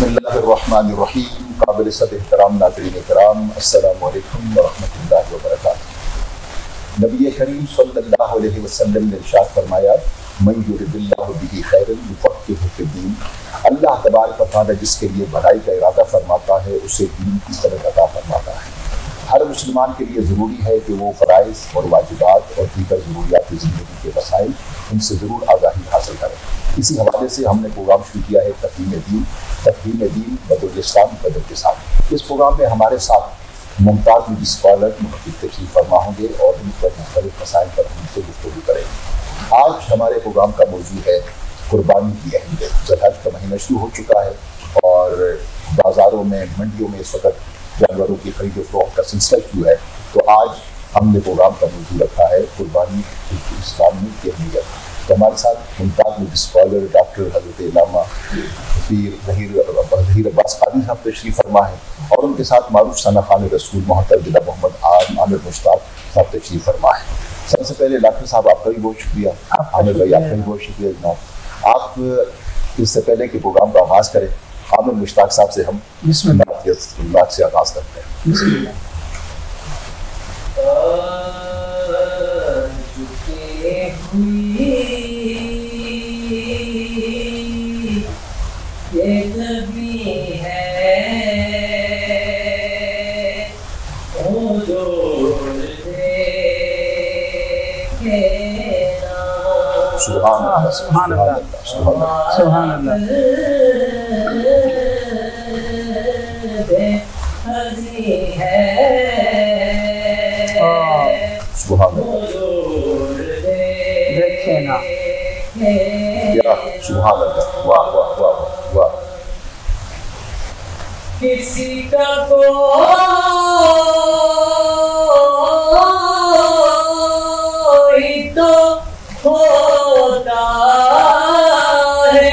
بسم اللہ الرحمن الرحیم. قابل صد احترام ناظرین کرام، السلام علیکم ورحمۃ اللہ وبرکاتہ. نبی کریم صلی اللہ علیہ وسلم نے ارشاد فرمایا، من یرد اللہ بہ خیرا یفقہہ فی الدین. اللہ تبارک و تعالیٰ جس کے لیے بھلائی کا ارادہ فرماتا ہے اسے دین کی سمجھ عطا فرماتا ہے. ہر مسلمان کے لیے ضروری ہے کہ وہ فرائض اور واجبات اور دیگر ضروریات زندگی کے وسائل ان سے ضرور آگاہی حاصل کریں. اسی حوالے سے ہم نے پروگرام شروع کیا ہے تفہیم دین بدل اسلام بدل کے ساتھ. اس پروگرام میں ہمارے ساتھ ممتاز اسکالر محقق تشریف فرما ہوں گے اور ان پر مختلف مسائل پر ہم سے گفتگو کریں گے. آج ہمارے پروگرام کا موضوع ہے قربانی کی اہمیت. ذوالحج کا مہینہ شروع ہو چکا ہے اور بازاروں میں منڈیوں میں اس وقت جانوروں کی خرید و فروخت کا سلسلہ شروع ہے. تو آج ہم نے پروگرام کا موضوع رکھا ہے قربانی اسلام کی اہمیت. تو ہمارے ساتھ ممتاز اسکالر ڈاکٹر حضرت علامہ ظہیر عباس قادری صاحب تشریف فرما ہے اور ان کے ساتھ معروف ثنا خان رسول محترم جناب محمد عامر مشتاق صاحب تشریف فرما ہے. سب سے پہلے ڈاکٹر صاحب آپ کا بھی بہت شکریہ. عامر بھائی آپ کا بھی بہت شکریہ. جناب آپ اس سے پہلے کہ پروگرام کا آغاز کریں، عامر مشتاق صاحب سے ہم بسم اللہ سے آغاز کرتے ہیں. بسم اللہ. سبحان اللہ سبحان اللہ سبحان اللہ. سبحان سبحان اللہ. واہ واہ واہ واہ. کسی کا کوئی تو ہوتا ہے،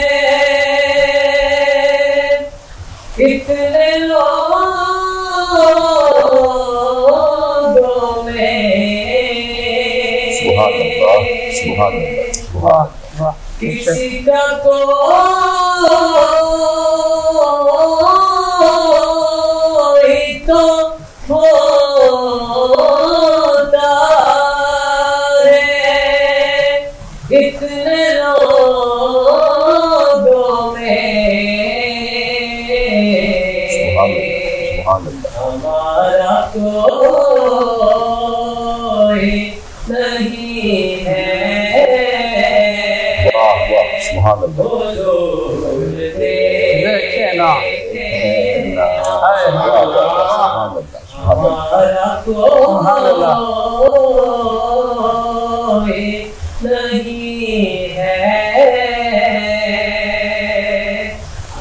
اتنے لوگوں میں سبحان اللہ سبحان اللہ. کسی کا کوئی تو ہوتا ہے، اتنے لوگوں میں ہمارا کوئی نہیں ہے. سبحان اللہ. ہمارا کوئی نہیں ہے،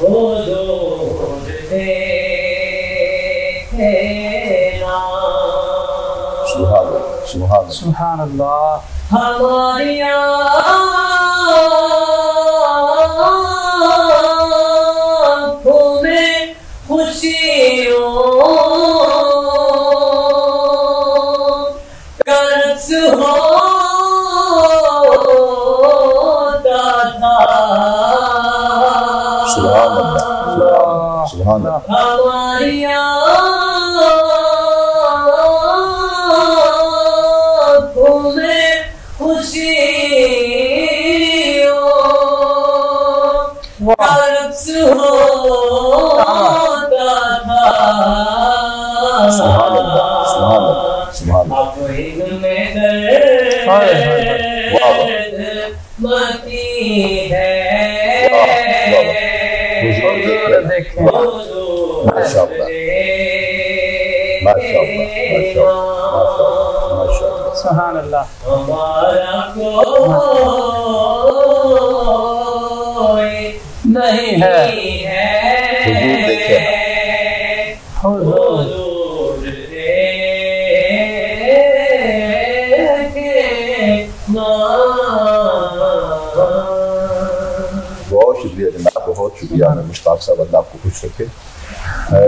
حضور دیکھنا. سبحان اللہ. ہماری آنکھوں میں خوشیوں کا رقص ہوتا تھا. سبحان اللہ سبحان اللہ. ہماری آنکھوں میں خوشیوں کا رقص ہوتا تھا. سبحان اللہ سبحان اللہ سبحان اللہ. اب ان میں درد متی ہے. ماشاء اللہ ماشاء اللہ ماشاء اللہ. سبحان اللہ. ہمارا کوئی نہیں ہے، حضور دیکھے. حضور دیکھنا. بہت شکریہ جناب، بہت شکریہ مشتاق صاحب. اللہ آپ کو خوش رکھے.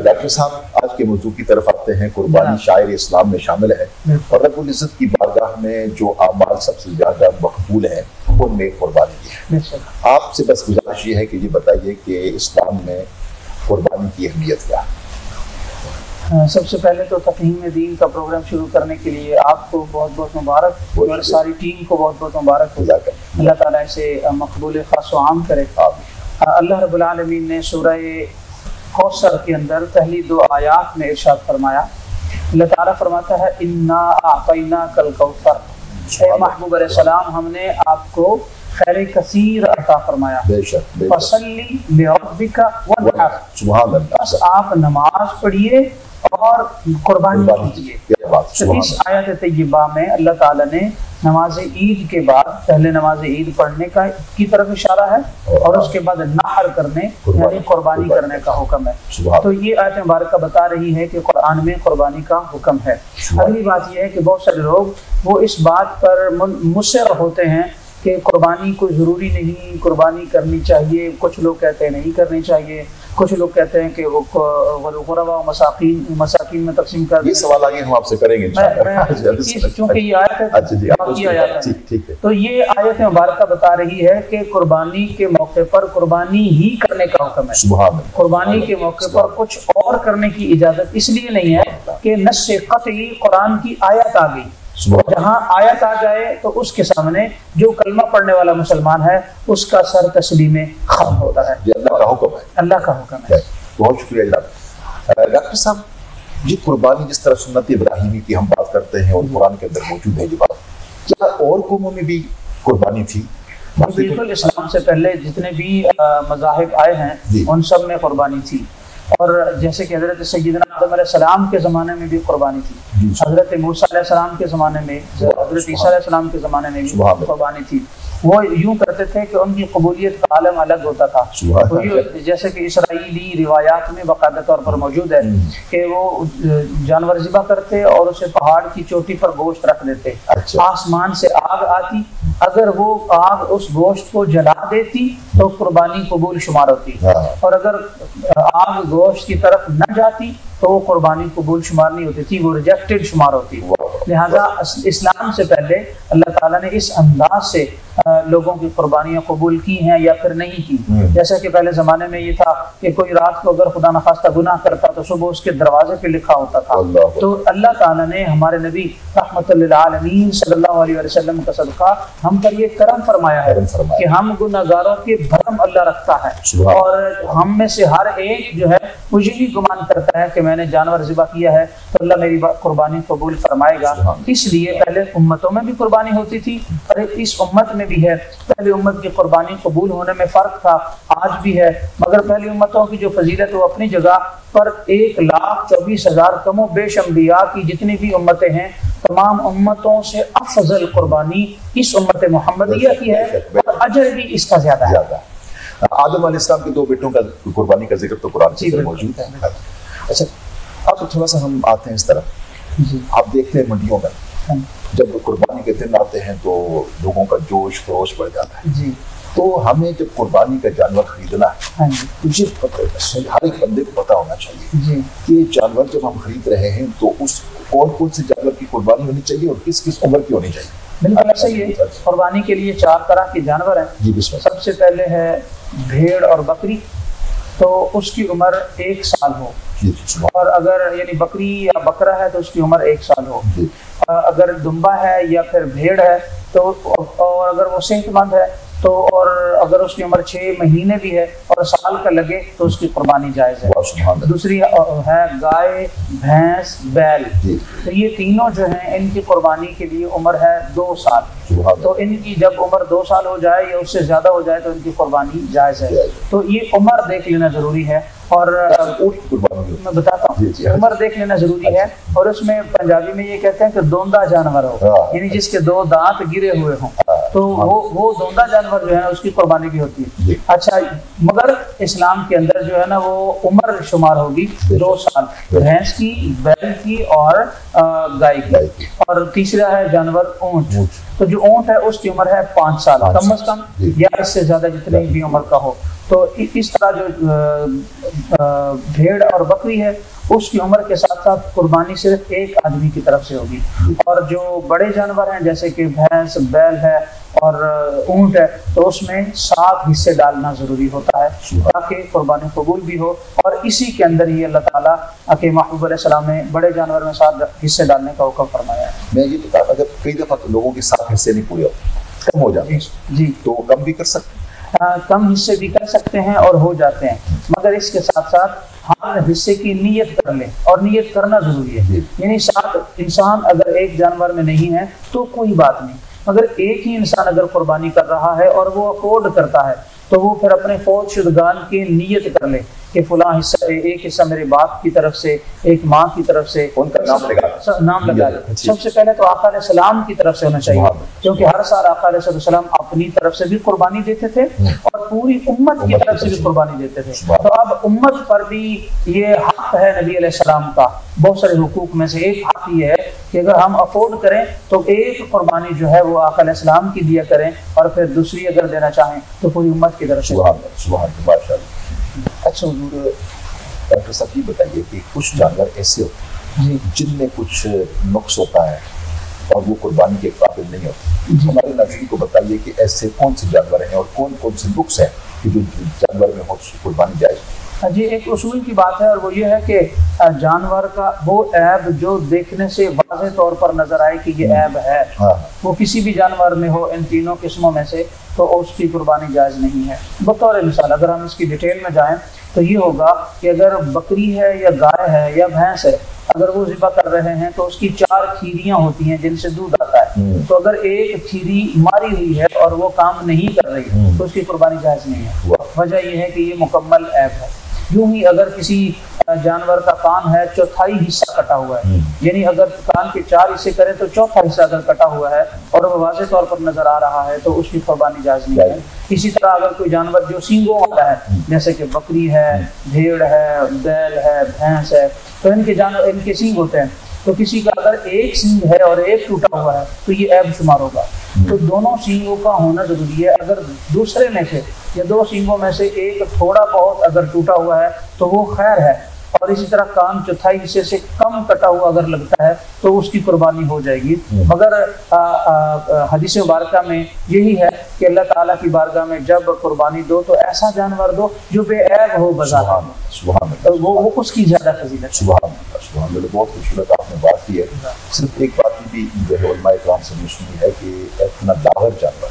ڈاکٹر صاحب آج کے موضوع کی طرف آتے ہیں. قربانی شاعر اسلام میں شامل ہے اور رب العزت کی بارگاہ میں جو اعمال سب سے زیادہ مقبول ہیں ان میں قربانی ہے. آپ سے بس گزارش یہ ہے کہ یہ بتائیے کہ اسلام میں قربانی کی اہمیت کیا ہے؟ سب سے پہلے تو تفہیم دین کا پروگرام شروع کرنے کے لیے آپ کو بہت بہت مبارک اور ساری ٹیم کو بہت بہت مبارک ہو. اللہ تعالیٰ اسے مقبول خاص و عام کرے. اللہ رب العالمین نے سورہ کوثر کے اندر پہلی 2 آیات میں ارشاد فرمایا. اللہ تعالیٰ فرماتا ہے انا اعطیناک الکوثر، اے محبوب علیہ السلام ہم نے آپ کو خیر کثیر عطا فرمایا. فصلی لربک وانحر، سبحان اللہ، بس آپ نماز پڑھیے اور قربانی کیجیے. تو اس آیت طیبہ میں اللہ تعالیٰ نے نماز عید کے بعد پہلے نماز عید پڑھنے کی طرف اشارہ ہے اور اس کے بعد نحر کرنے یعنی قربانی کرنے کا حکم ہے. تو یہ آیت مبارکہ بتا رہی ہے کہ قرآن میں قربانی کا حکم ہے. اگلی بات یہ ہے کہ بہت سارے لوگ وہ اس بات پر مصر ہوتے ہیں کہ قربانی کوئی ضروری نہیں، قربانی کرنی چاہیے. کچھ لوگ کہتے ہیں نہیں کرنی چاہیے، کچھ لوگ کہتے ہیں کہ وہ غربا و مساکین میں تقسیم کر دیں. یہ سوال آگے ہم آپ سے کریں گے چونکہ یہ آیت ہے تو یہ آیت مبارکہ بتا رہی ہے کہ قربانی کے موقع پر قربانی ہی کرنے کا حکم ہے. قربانی کے موقع پر کچھ اور کرنے کی اجازت اس لیے نہیں ہے کہ نص قطعی قرآن کی آیت آ گئی. جہاں آیت آ جائے تو اس کے سامنے جو کلمہ پڑھنے والا مسلمان ہے اس کا سر تسلیم ختم ہوتا ہے. یہ اللہ کا حکم ہے، اللہ کا حکم ہے. بہت شکریہ جناب. ڈاکٹر صاحب یہ قربانی جس طرح سنت ابراہیمی کی ہم بات کرتے ہیں اور قرآن کے اندر موجود ہے یہ بات، کیا اور قوموں میں بھی قربانی تھی؟ بالکل، اسلام سے پہلے جتنے بھی مذاہب آئے ہیں ان سب میں قربانی تھی. اور جیسے کہ حضرت سیدنا آدم علیہ السلام کے زمانے میں بھی قربانی تھی، حضرت موسیٰ علیہ السلام کے زمانے میں، حضرت عیسیٰ علیہ السلام کے زمانے میں بھی قربانی تھی. وہ یوں کرتے تھے کہ ان کی قبولیت کا عالم الگ ہوتا تھا. جیسے کہ اسرائیلی روایات میں باقاعدہ طور پر موجود ہے کہ وہ جانور ذبح کرتے اور اسے پہاڑ کی چوٹی پر گوشت رکھ دیتے. آسمان سے آگ آتی، اگر وہ آگ اس گوشت کو جلا دیتی تو قربانی قبول شمار ہوتی، اور اگر آگ گوشت کی طرف نہ جاتی تو وہ قربانی قبول شمار نہیں ہوتی تھی، وہ ریجیکٹڈ شمار ہوتی. لہذا اسلام سے پہلے اللہ تعالیٰ نے اس انداز سے لوگوں کی قربانیاں قبول کی ہیں یا پھر نہیں کی. جیسے کہ پہلے زمانے میں یہ تھا کہ کوئی رات کو اگر خدا نخواستہ گناہ کرتا تو صبح اس کے دروازے پہ لکھا ہوتا تھا. تو اللہ تعالیٰ نے ہمارے نبی رحمت للعالمین صلی اللہ علیہ وسلم کا صدقہ ہم پر یہ کرم فرمایا ہے کہ ہم گناہگاروں کے بھرم اللہ رکھتا ہے، اور ہم میں سے ہر ایک جو ہے وہ یہی گمان کرتا ہے کہ میں نے جانور ذبح کیا ہے تو اللہ میری قربانی قبول فرمائے گا. اس لیے پہلے امتوں میں بھی قربانی ہوتی تھی اور اس امت میں بھی ہے. پہلی امت کی قربانی قبول ہونے میں فرق تھا، آج بھی ہے، مگر پہلی امتوں کی جو فضیلت وہ اپنی جگہ پر 1,24,000 کم و بیش انبیاء کی جتنی بھی امتیں ہیں تمام امتوں سے افضل قربانی اس امت محمدیہ کی ہے، اور اجر بھی اس کا زیادہ ہے. آدم علیہ السلام کے 2 بیٹوں کا قربانی کا ذکر تو قرآن کے اندر موجود ہے. اچھا اب تھوڑا سا ہم آتے ہیں اس طرف. آپ دیکھتے ہیں منڈیوں میں جب قربانی کے دن آتے ہیں تو لوگوں کا جوش خروش بڑھ جاتا ہے. تو ہمیں جب قربانی کا جانور خریدنا ہے تو یہ ہر ایک بندے کو پتہ ہونا چاہیے کہ جانور جب ہم خرید رہے ہیں تو اس کون سے جانور کی قربانی ہونی چاہیے اور کس عمر کی ہونی چاہیے. بالکل ایسا ہی ہے. قربانی کے لیے 4 طرح کے جانور ہیں. سب سے پہلے ہے بھیڑ اور بکری، تو اس کی عمر 1 سال ہو، اور اگر یعنی بکری یا بکرا ہے تو اس کی عمر 1 سال ہو. اگر دمبا ہے یا پھر بھیڑ ہے تو، اور اگر وہ صحت مند ہے تو، اور اگر اس کی عمر 6 مہینے بھی ہے اور سال کا لگے تو اس کی قربانی جائز ہے. دوسری ہے گائے، بھینس، بیل. تو یہ تینوں جو ہیں ان کی قربانی کے لیے عمر ہے 2 سال. تو ان کی جب عمر 2 سال ہو جائے یا اس سے زیادہ ہو جائے تو ان کی قربانی جائز ہے. تو یہ عمر دیکھ لینا ضروری ہے. اور میں بتاتا ہوں عمر دیکھ لینا ضروری ہے. اور اس میں پنجابی میں یہ کہتے ہیں کہ دوندا جانور ہو، یعنی جس کے 2 دانت گرے ہوئے ہوں، تو وہ دوندا جانور جو ہے اس کی قربانی بھی ہوتی ہے. اچھا مگر اسلام کے اندر جو ہے نا وہ عمر شمار ہوگی 2 سال، بھینس کی، بیل کی اور گائے کی. اور تیسرا ہے جانور اونٹ. تو جو اونٹ ہے اس کی عمر ہے 5 سال کم از کم، یا اس سے زیادہ جتنی بھی عمر کا ہو. تو اس طرح جو بھیڑ اور بکری ہے اس کی عمر کے ساتھ ساتھ ساتھ قربانی صرف ایک آدمی کی طرف سے ہوگی، اور جو بڑے جانور ہیں جیسے کہ بھینس، بیل ہے اور اونٹ ہے، تو اس میں 7 حصے ڈالنا ضروری ہوتا ہے تاکہ قربانی قبول بھی ہو، اور اسی کے اندر ہی اللہ تعالیٰ کے محبوب علیہ السلام نے بڑے جانور میں 7 حصے ڈالنے کا حکم فرمایا ہے۔ میں یہ بتا رہا جب کئی دفعہ تو لوگوں کے 7 حصے نہیں پورے ہوتے، کم ہو جاتے ہیں، جی تو کم بھی کر سکتے ہیں، کم حصے بھی کر سکتے ہیں اور ہو جاتے ہیں، مگر اس کے ساتھ ساتھ ہر حصے کی نیت کر لیں، اور نیت کرنا ضروری ہے۔ یعنی 7 انسان اگر ایک جانور میں نہیں ہے تو کوئی بات نہیں، مگر ایک ہی انسان اگر قربانی کر رہا ہے اور وہ افورڈ کرتا ہے تو وہ پھر اپنے فوت شدگان کی نیت کر لے کہ فلاں حصہ، ایک حصہ میرے باپ کی طرف سے، ایک ماں کی طرف سے، ان کا نام لگا دے۔ سب سے پہلے تو آقا علیہ السلام کی طرف سے ہونا چاہیے، کیونکہ ہر سال آقا علیہ السلام اپنی طرف سے بھی قربانی دیتے تھے اور پوری امت کی طرف سے بھی قربانی دیتے تھے، تو اب امت پر بھی یہ حق ہے نبی علیہ السلام کا۔ بہت سارے حقوق میں سے ایک حق یہ ہے کہ اگر ہم افورڈ کریں تو ایک قربانی جو ہے وہ آقا علیہ السلام کی دیا کریں، اور پھر دوسری اگر دینا چاہیں تو پوری امت کی طرف سے۔ سبحان اللہ۔ اچھا حضور، ڈاکٹر صاحب یہ بتائیے کہ کچھ جانور ایسے ہوتے ہیں جن میں کچھ نقص ہوتا ہے اور وہ قربانی کے قابل نہیں ہوتے، ہمارے ناظرین کو بتائیے کہ ایسے کون سے جانور ہیں اور کون کون سے نقص ہیں کہ جو جانور میں ہو قربانی جائز ہے؟ جی، ایک اصول کی بات ہے، اور وہ یہ ہے کہ جانور کا وہ عیب جو دیکھنے سے واضح طور پر نظر آئے کہ یہ عیب ہے، وہ کسی بھی جانور میں ہو ان تینوں قسموں میں سے، تو اس کی قربانی جائز نہیں ہے۔ بطور مثال اگر ہم اس کی ڈیٹیل میں جائیں تو یہ ہوگا کہ اگر بکری ہے یا گائے ہے یا بھینس ہے، اگر وہ ذبح کر رہے ہیں تو اس کی 4 کھیریاں ہوتی ہیں جن سے دودھ آتا ہے، تو اگر ایک کھیری ماری ہوئی ہے اور وہ کام نہیں کر رہی تو اس کی قربانی جائز نہیں ہے۔ وجہ یہ ہے کہ یہ مکمل عیب ہے۔ یوں ہی اگر کسی جانور کا کان ہے 1/4 حصہ کٹا ہوا ہے، یعنی اگر کان کے 4 حصے کریں تو 1/4 حصہ اگر کٹا ہوا ہے اور وہ واضح طور پر نظر آ رہا ہے تو اس کی قربانی جائز نہیں ہے۔ اسی طرح اگر کوئی جانور جو سینگوں والا ہے جیسے کہ بکری ہے، بھیڑ ہے، بیل ہے، بھینس ہے، تو ان کے سینگ ہوتے ہیں، تو کسی کا اگر ایک سینگ ہے اور ایک ٹوٹا ہوا ہے تو یہ عیب شمار ہوگا، تو دونوں سینگوں کا ہونا ضروری ہے۔ اگر دوسرے میں سے یا 2 سینگوں میں سے ایک تھوڑا بہت اگر ٹوٹا ہوا ہے تو وہ خیر ہے، اور اسی طرح کان 1/4 حصے سے کم کٹا ہوا اگر لگتا ہے تو اس کی قربانی ہو جائے گی۔ مگر حدیث مبارکہ میں یہی ہے کہ اللہ تعالیٰ کی بارگاہ میں جب قربانی دو تو ایسا جانور دو جو بے عیب ہو بذات، وہ اس کی زیادہ فضیلت۔ سبحان اللہ، بہت خوبصورت آپ نے بات کی ہے۔ صرف ایک بات بھی جو ہے علماء کرام سے سنی ہے کہ اتنا لاغر جانور،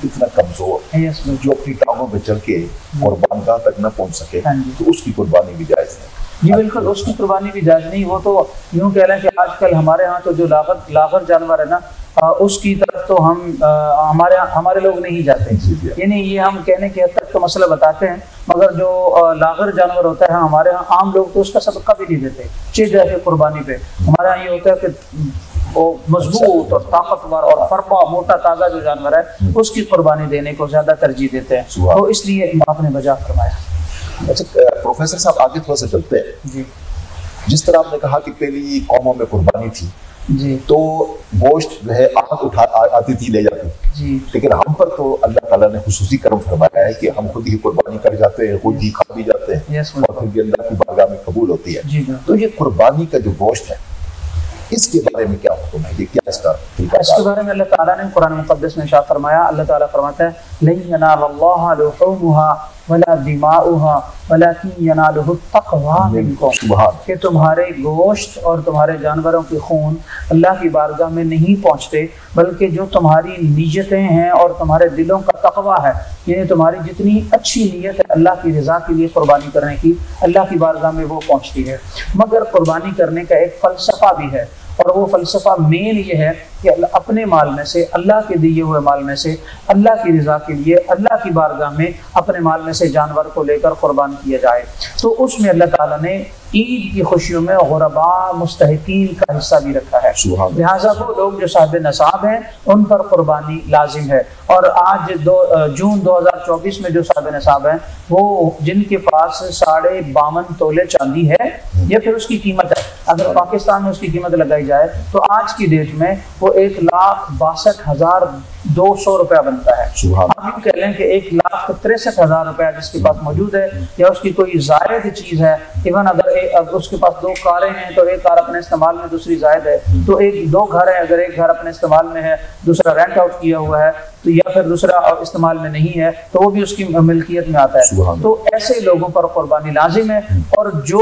اتنا کمزور جو اپنی ٹانگوں پہ چل کے قربانگاہ تک نہ پہنچ سکے تو اس کی قربانی بھی جائز ہے۔ جی بالکل، اس کی قربانی بھی جائز نہیں۔ وہ تو یوں کہہ رہے ہیں کہ آج کل ہمارے ہاں تو جو لاغر جانور ہے نا، اس کی طرف تو ہمارے لوگ نہیں جاتے، یعنی یہ ہم کہنے کی حد تک تو مسئلہ بتاتے ہیں، مگر جو لاغر جانور ہوتا ہے ہمارے ہاں عام لوگ تو اس کا صدقہ بھی نہیں دیتے چیز ہے قربانی پہ۔ ہمارے ہاں یہ ہوتا ہے کہ وہ مضبوط اور طاقتور اور فربا موٹا تازہ جو جانور ہے اس کی قربانی دینے کو زیادہ ترجیح دیتے ہیں، تو اس لیے آپ نے بجا فرمایا۔ اچھا پروفیسر صاحب، آگے تھوڑا سا چلتے ہیں۔ جی، جس طرح آپ نے کہا کہ پہلی قوموں میں قربانی تھی جی، تو گوشت جو ہے آتی تھی لے جاتی تھی، جی، لیکن ہم پر تو اللہ تعالیٰ نے خصوصی کرم فرمایا ہے کہ ہم خود ہی قربانی کر جاتے ہیں، خود ہی کھا بھی جاتے ہیں، اور پھر بھی اللہ کی بارگاہ میں قبول ہوتی ہے۔ تو یہ قربانی کا جو گوشت ہے اس کے بارے میں کیا حکم ہے؟ یہ کیا اس کے بارے میں اللہ تعالیٰ نے قرآن مقدس میں ارشاد فرمایا، اللہ تعالیٰ فرماتا ہے لن ينال الله لحومها ولا دماؤها ولكن يناله التقوى منكم، کہ تمہارے گوشت اور تمہارے جانوروں کے خون اللہ کی بارگاہ میں نہیں پہنچتے، بلکہ جو تمہاری نیتیں ہیں اور تمہارے دلوں کا تقوی ہے، یعنی تمہاری جتنی اچھی نیت ہے اللہ کی رضا کے لیے قربانی کرنے کی، اللہ کی بارگاہ میں وہ پہنچتی ہے۔ مگر قربانی کرنے کا ایک فلسفہ بھی ہے، اور وہ فلسفہ مین یہ ہے کہ اپنے مال میں سے، اللہ کے دیے ہوئے مال میں سے، اللہ کی رضا کے لیے اللہ کی بارگاہ میں اپنے مال میں سے جانور کو لے کر قربان کیا جائے۔ تو اس میں اللہ تعالیٰ نے عید کی خوشیوں میں غرباء مستحقین کا حصہ بھی رکھا ہے، لہٰذا وہ لوگ جو صاحب نصاب ہیں ان پر قربانی لازم ہے۔ اور آج جون 2024 میں جو صاحب نصاب ہیں وہ جن کے پاس 52.5 تولے چاندی ہے یا پھر اس کی قیمت ہے، اگر پاکستان میں اس کی قیمت لگائی جائے تو آج کی ڈیٹ میں وہ 1,62,000 200 रुपया बनता है। सुभान हम यूँ कह लें कि 1,63,000 रुपया जिसके पास मौजूद है, या उसकी कोई जायद चीज़ है, इवन अगर उसके पास 2 कारें हैं तो एक कार अपने इस्तेमाल में, दूसरी जायद है, तो 2 घर है, अगर एक घर अपने इस्तेमाल में है, दूसरा रेंट आउट किया हुआ है, तो या फिर दूसरा इस्तेमाल में नहीं है, तो वो भी उसकी मिल्कियत में आता है। तो ऐसे लोगों पर कुर्बानी लाजिम है, और जो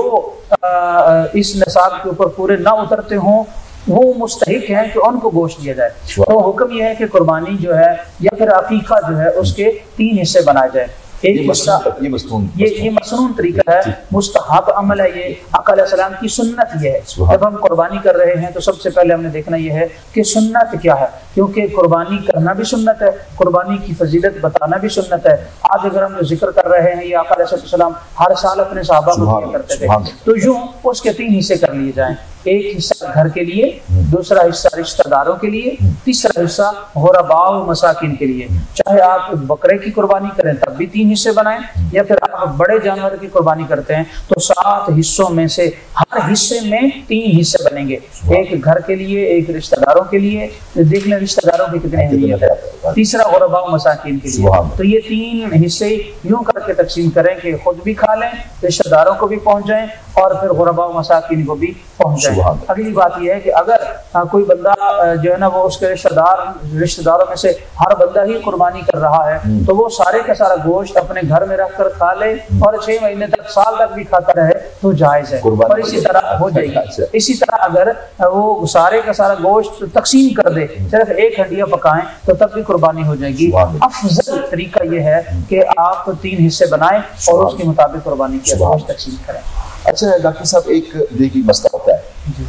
इस निसाब के ऊपर पूरे ना उतरते हों वो मुस्तहिक हैं कि उनको गोश्त दिया जाए। तो हुक्म यह है कि कुर्बानी जो है या फिर अकीका जो है उसके 3 हिस्से बनाए जाए। एक हिस्सा ये मसनून तरीका है, मुस्तहब अमल है, ये आका अलैहिस्सलाम की सुन्नत ये है। जब हम कुर्बानी कर रहे हैं तो सबसे पहले हमने देखना ये है कि सुन्नत क्या है, क्योंकि कुर्बानी करना भी सुन्नत है, कुर्बानी की फजीलत बताना भी सुन्नत है। आज अगर हम जिक्र कर रहे हैं, ये आका अलैहिस्सलाम हर साल अपने सहाबा को दिया करते थे, तो यूं उसके 3 हिस्से कर लिए जाएं। एक हिस्सा घर के लिए, दूसरा हिस्सा रिश्तेदारों के लिए, तीसरा हिस्सा गुरबा व मसाकिन के लिए। चाहे आप बकरे की कुर्बानी करें तब भी 3 हिस्से बनाएं, या फिर आप बड़े जानवर की कुर्बानी करते हैं तो 7 हिस्सों में से हर हिस्से में 3 हिस्से बनेंगे। एक घर के लिए, एक रिश्तेदारों के लिए, देख लें रिश्तेदारों की कितनी अहमियत है, तीसरा गुरबा व मसाकिन के लिए। तो ये 3 हिस्से यूं करके तकसीम करें कि खुद भी खा लें, रिश्तेदारों को भी पहुंच जाएं, और फिर गुरबा व मसाकिन को भी पहुंच जाए। अगली बात यह है कि अगर कोई बंदा जो है ना वो उसके रिश्तेदारों में से हर बंदा ही कुर्बानी कर रहा है, तो वो सारे का सारा गोश्त अपने घर में रख कर खा ले और 6 महीने तक, साल तक भी खाता रहे तो जायज है, और इसी तरह हो जाएगी। इसी तरह अगर वो सारे का सारा गोश्त तकसीम कर दे, सिर्फ 1 हंडिया पकाएं तो तब भी कुर्बानी हो जाएगी। अफजल तरीका यह है कि आप 3 हिस्से बनाएं और उसके मुताबिक कुर्बानी की गोश्त तकसीम करें। अच्छा डॉक्टर साहब, एक देखिए मसला होता है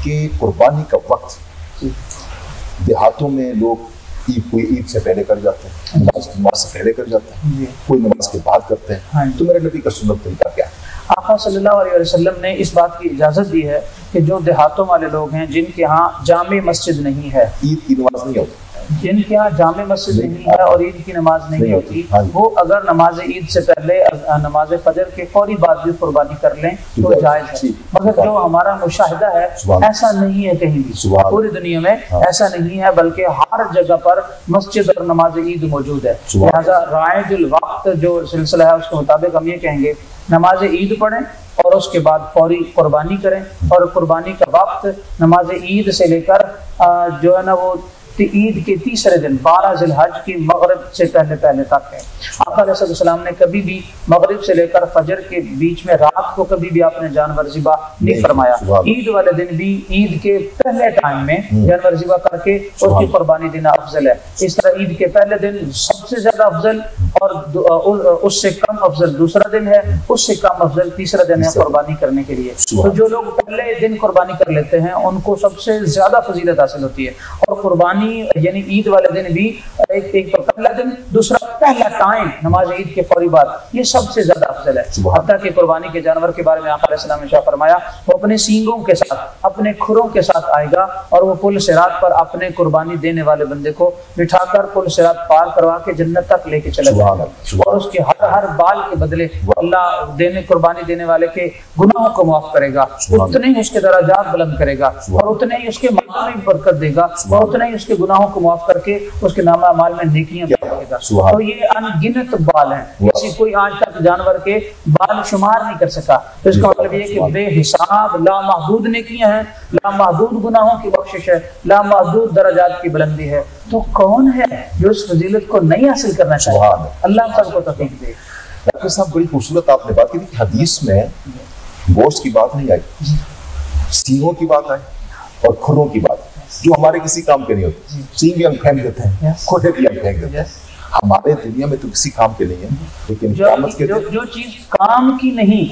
कि कुर्बानी का वक्त देहातों में लोग कोई ईद से पहले कर जाते हैं, नमाज से पहले कर जाते हैं, कोई नमाज के बाद करते हैं, तो मेरे नबी का सुन्नत तरीका क्या है? आका सल्लल्लाहु अलैहि वसल्लम ने इस बात की इजाज़त दी है कि जो देहातों वाले लोग हैं जिनके यहाँ जामे मस्जिद नहीं है, ईद की नमाज नहीं होती, जिनके यहाँ जामे मस्जिद नहीं है और ईद की नमाज नहीं होती, वो अगर नमाज ईद से पहले नमाज फजर के फौरी बाद भी कुर्बानी कर लें तो जायज़ है। मगर जो हमारा मुशाहिदा है ऐसा नहीं है, कहीं भी पूरी दुनिया में ऐसा नहीं है, बल्कि हर जगह पर मस्जिद और नमाज ईद मौजूद है। लिहाजा राइजुल वक्त जो सिलसिला है उसके मुताबिक हम ये कहेंगे नमाज ईद पढ़ें और उसके बाद फौरी कुर्बानी करें, और कुर्बानी का वक्त नमाज ईद से लेकर जो है ना वो ईद के तीसरे दिन 12 ज़िलहज की मगरिब से पहले तक है। आका अलैहिस्सलाम ने कभी भी मगरिब से लेकर फजर के बीच में रात को कभी भी आपने जानवर ज़िबा नहीं फरमाया। ईद वाले दिन भी ईद के पहले टाइम में जानवर ज़िबा करके उसकी कुर्बानी देना अफजल है। इस तरह ईद के पहले दिन सबसे ज्यादा अफजल, और उससे कम अफजल दूसरा दिन है, उससे कम अफजल तीसरा दिन है कुर्बानी करने के लिए। तो जो लोग पहले दिन कुर्बानी कर लेते हैं उनको सबसे ज्यादा फजीलत हासिल होती है। और कुर्बानी यानी ईद वाले दिन भी एक तो पहला दिन, दूसरा पहला टाइम नमाज ईद के फौरी बाद, ये सबसे ज्यादा अफजल है। हत्ता कि कुर्बानी के जानवर के बारे में आका अलैहिस्सलाम ने फरमाया वो अपने सींगों के साथ, अपने खुरों के साथ आएगा और वो पुल सिरात पर अपने कुर्बानी देने वाले बंदे को बिठाकर पुल सिरात पार करवा के जन्नत तक लेके चले जाएगा, और उसके हर बाल के बदले अल्लाह कुर्बानी देने वाले के गुनाहों को माफ करेगा, उतने ही उसके दराजात बुलंद करेगा, और उतने ही उसके माल में बरकत देगा, और उतने ही उसके गुनाहों को माफ करके उसके नामा माल में नेकियां देगा। तो ये अनगिनत बाल हैं, किसी कोई आज तक जानवर के बाल शुमार नहीं कर सका। तो इसका मतलब ये कि बेहिसाब लामहदूद नेकियां हैं, लामहदूद गुनाहों की बख्शिश है, लामहदूद दराजात की बुलंदी है। तो कौन है जो इस फजीलत को नहीं हासिल करना चाहिए? अल्लाह सबको तौफीक दे। डॉक्टर साहब, बड़ी खूबसूरत आपने बात की थी, हदीस में गोश्त की बात नहीं आई, सींगों की बात आई और खुरों की बात, जो हमारे किसी काम के नहीं होते। सींग भी हम फेंक देते हैं, खुरे भी हम फेंक देते हैं, हमारे दुनिया में तो किसी काम के नहीं है, लेकिन जो चीज काम की नहीं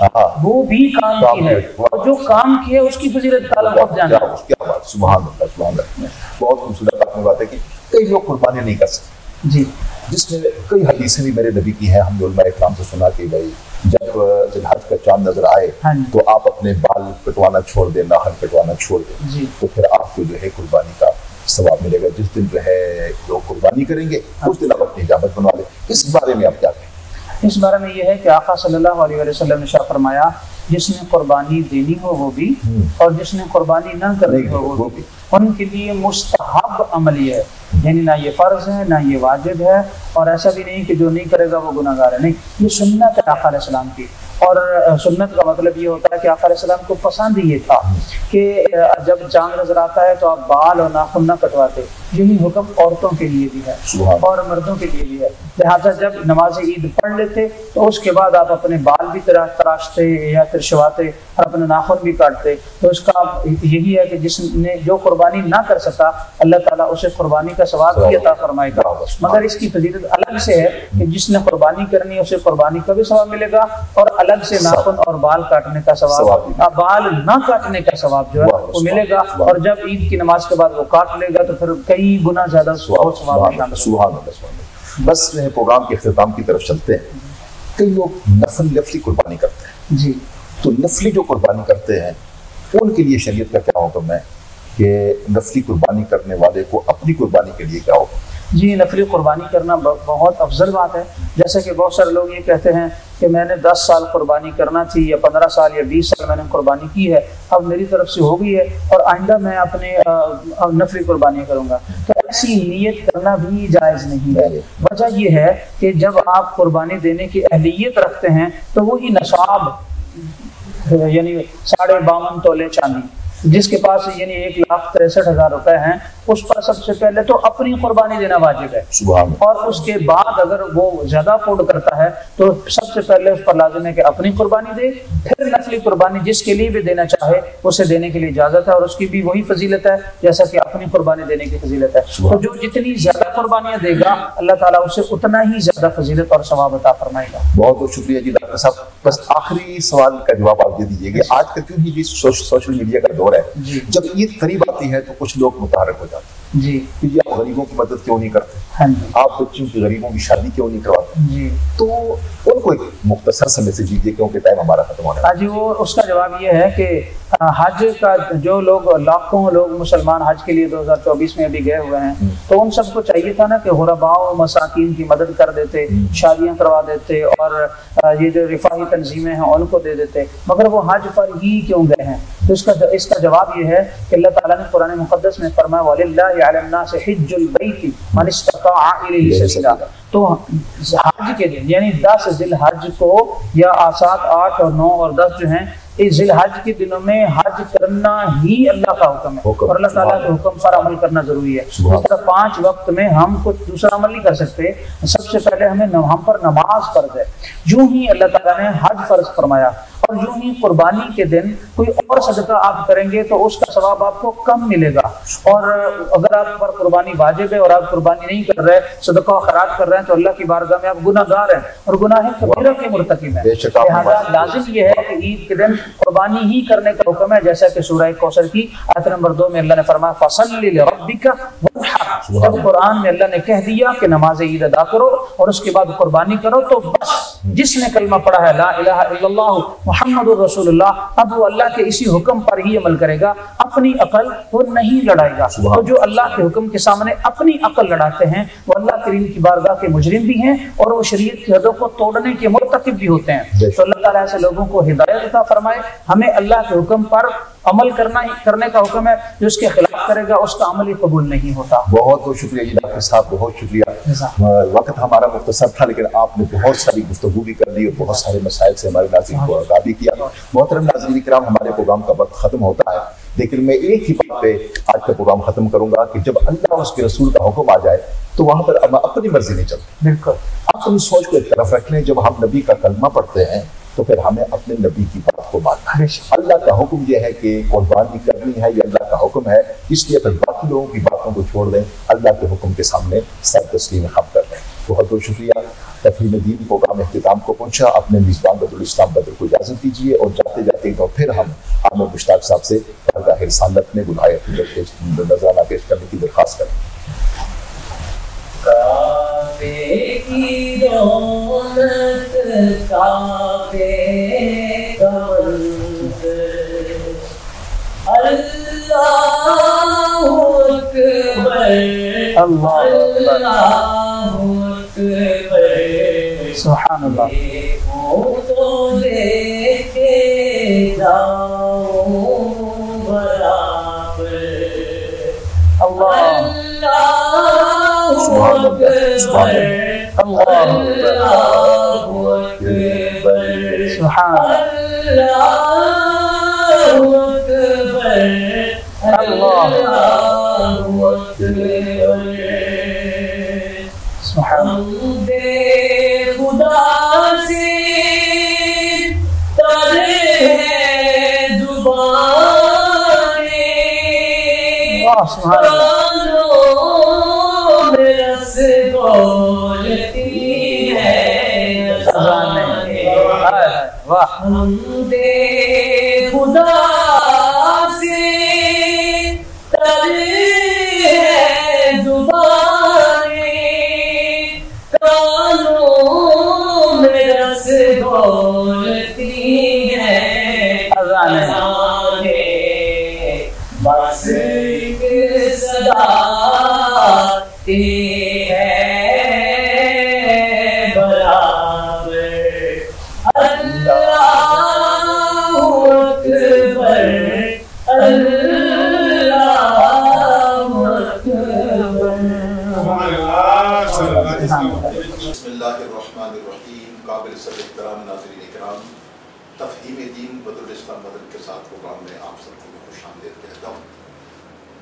वो भी काम की है, और जो काम की है उसकी फजीलत ताला बहुत जाना है। क्या बात, सुभान अल्लाह, सुभान अल्लाह। बहुत खूबसूरत आपने बात है कि कई लोग कुर्बानी नहीं कर सकते जी, जिसमें कई हदीसें भी मेरे नबी की हैं। हमने उलमा इकराम से सुना कि भाई जब जिलहज का चांद नजर आए तो आप अपने बाल कटवाना छोड़ दें, नाखून कटवाना छोड़ दें, तो फिर आपको जो है कुर्बानी का सवाब मिलेगा। जिस दिन जो है लोग कुर्बानी करेंगे उस दिन आप अपनी इजाजत बनवा लें। इस बारे में आप क्या कहें? इस बारे में यह है कि आका सल्लल्लाहु अलैहि वसल्लम ने फरमाया जिसने कुर्बानी देनी हो वो भी, और जिसने कुर्बानी न करनी हो वो भी, उनके लिए मुस्तहब अमल है यानी ना ये फ़र्ज है ना ये वाजिब है, और ऐसा भी नहीं कि जो नहीं करेगा वो गुनाहगार है, नहीं, ये सुन्नत है आका अलैहिस्सलाम की। और सुन्नत का मतलब ये होता है कि आका अलैहिस्सलाम को पसंद ये था कि जब चांद नजर आता है तो आप बाल और नाखून न कटवाते। यही हुक्म औरतों के लिए भी है और मर्दों के लिए भी है। लिहाजा जब नमाज ईद पढ़ लेते तो उसके बाद आप अपने बाल भी तराशते या तिरछवाते और अपने नाखून भी काटते। तो इसका यही है कि जिसने जो कुर्बानी ना कर सका अल्लाह ताला उसे कुर्बानी का सवाब भी अता फरमाएगा। मगर इसकी फजीलत अलग से है कि जिसने कुर्बानी करनी है उसे कुर्बानी का भी सवाब मिलेगा और अलग से नाखून और बाल काटने का सवाब, बाल ना काटने का सवाब जो है वो मिलेगा। और जब ईद की नमाज के बाद वो काट लेगा तो फिर कई गुना ज्यादा सवाब। बस प्रोग्राम के इख्तिताम की तरफ चलते हैं। कई लोग नफली कुर्बानी करते हैं जी, तो नफली जो कुर्बानी करते हैं उनके लिए शरीयत का क्या हुक्म है कि नफली कुर्बानी करने वाले को अपनी कुर्बानी के लिए क्या हुक्म? जी, नफली कुर्बानी करना बहुत अफजल बात है। जैसे कि बहुत सारे लोग ये कहते हैं कि मैंने 10 साल कुर्बानी करना थी या 15 साल या 20 साल मैंने कुर्बानी की है, अब मेरी तरफ से हो गई है और आइंदा मैं अपने नफली कुर्बानी करूँगा। तो ऐसी नीयत करना भी जायज़ नहीं है। वजह यह है कि जब आप कुर्बानी देने की अहलियत रखते हैं तो वही नसाब यानी 52.5 तोले चांदी जिसके पास यानी 1,63,000 रुपए हैं, उस पर सबसे पहले तो अपनी कुर्बानी देना वाजिब है। और उसके बाद अगर वो ज्यादा अफोर्ड करता है तो सबसे पहले उस पर लाजिम है कि अपनी कुर्बानी दे, फिर नफली कुर्बानी जिसके लिए भी देना चाहे उसे देने के लिए इजाजत है और उसकी भी वही फजीलत है जैसा कि अपनी कुर्बानी देने की फजीलत है। तो जो जितनी ज्यादा कुर्बानियां देगा अल्लाह ताला उसे उतना ही ज्यादा फजीलत और सवाब अता फरमाएगा। बहुत बहुत शुक्रिया जी डॉक्टर साहब। बस आखिरी सवाल का जवाब आप दे दीजिएगा। आज का क्योंकि जी सोशल मीडिया का दौर है, जब ईद करीब आती है तो कुछ लोग मुतहरक हो जाते हैं जी कि जी आप गरीबों की मदद क्यों नहीं करते, हाँ जी, आप बच्चों की गरीबों की शादी क्यों नहीं करवाते जी, तो उनको एक मुख्तसर से मैसेज दीजिए क्योंकि टाइम हमारा खत्म होने हाँ जी। वो उसका जवाब ये है कि हज का जो लोग लाखों लोग मुसलमान हज के लिए 2024 में अभी गए हुए हैं तो उन सबको चाहिए था ना कि गुरबाओ मसाकीन की मदद कर देते, शादियां करवा देते और ये जो रिफाही तंजीमें हैं उनको दे देते, मगर वो हज पर ही क्यों गए हैं? तो इसका जवाब ये है कि अल्लाह ताला ने कुरान मुक़द्दस में फरमाया वलिल्लाहि अलन्नासि हिज्जुल बैति मन इस्तताअ इलैहि सबीला। तो हज के दिन यानी 10 ज़िलहज को या 7, 8 और 9 और 10 जो हैं इस ज़िलहज के दिनों में हज करना ही अल्लाह का हुक्म है और अल्लाह ताला के हुक्म पर अमल करना जरूरी है। इस तरह 5 वक्त में हम कुछ दूसरा अमल नहीं कर सकते। सबसे पहले हम पर नमाज फर्ज है। यूं ही अल्लाह ताला ने हज फर्ज फरमाया और यूं ही कुर्बानी के दिन कोई और सदका आप करेंगे तो उसका सवाब आपको कम मिलेगा। और अगर आप पर कुर्बानी वाजिब है और आप कुर्बानी नहीं कर रहे, सदका खैरात कर रहे हैं तो अल्लाह की बारगाह में आप गुनाहगार हैं और गुनाह कबीरा के मुर्तकिब हैं। लिहाजा लाजिम ये है कि ईद के दिन कुर्बानी ही करने का हुक्म है, जैसा कि सूरह कौसर की आयत नंबर 2 में अल्लाह ने फरमाया फसल्लि लिरब्बिका वन्हर। जब कुरान में अल्लाह ने कह दिया कि नमाज ईद अदा करो और उसके बाद कुर्बानी करो तो बस जिसने कलमा पढ़ा है ला इलाहा इल्लल्लाह मुहम्मदुर रसूलुल्लाह, अब वो अल्लाह के इसी हुक्म पर ही अमल करेगा, अपनी अकल वो नहीं लड़ाएगा। तो जो अल्लाह के हुक्म के सामने अपनी अकल लड़ाते हैं वो अल्लाह करीम की बारगाह के मुजरिम भी हैं और वो शरीयत की हदों को तोड़ने के मुर्तकिब भी होते हैं। तो अल्लाह ताला ऐसे लोगों को हिदायत अता फरमाए। हमें अल्लाह के हुक्म पर अमल करने का हुक्म है, जो उसके खिलाफ करेगा उसका अमल ही कबूल नहीं होता। बहुत बहुत शुक्रिया जी डॉक्टर साहब, बहुत शुक्रिया। वक्त हमारा मुख्तसर था लेकिन आपने बहुत सारी गुफ्तगू भी कर दी और बहुत सारे मसाइल से हमारे नाज़रीन को आगाह भी किया। मोहतरम नाज़रीन किराम, हमारे प्रोग्राम का वक्त खत्म होता है लेकिन मैं एक ही बात पे आज का प्रोग्राम खत्म करूंगा कि जब अल्लाह और उसके रसूल का हुक्म आ जाए तो वहां पर अपनी मर्जी नहीं चलती। बिल्कुल, अपनी सोच को एक तरफ रख लें। जब हम नबी का कलमा पढ़ते हैं तो फिर हमें अपने नबी की बात को मानना है। अल्लाह का हुक्म यह है कि कुर्बानी करनी है, ये अल्लाह का हुक्म है, इसलिए फिर बाकी लोगों की बातों को छोड़ दें, अल्लाह के हुक्म के सामने सर तस्लीम खम कर दें। बहुत बहुत शुक्रिया। तफहीम दीन प्रोग्राम इख्तिताम को पहुंचा। अपने मेज़बान बदरुल इस्लाम बदर को इजाज़त दीजिए और जाते जाते तो फिर हम आमिर मुश्ताक साहब से बारगाह रिसालत में गुनाह नजराना पेश करने की दरख्वास्त करें। काबे की रौनक काबे का मंज़र, अल्लाहु अकबर अल्लाहु अकबर, सुभान अल्लाह। तो लेके जाओ बराबर, अल्लाह अल्लाह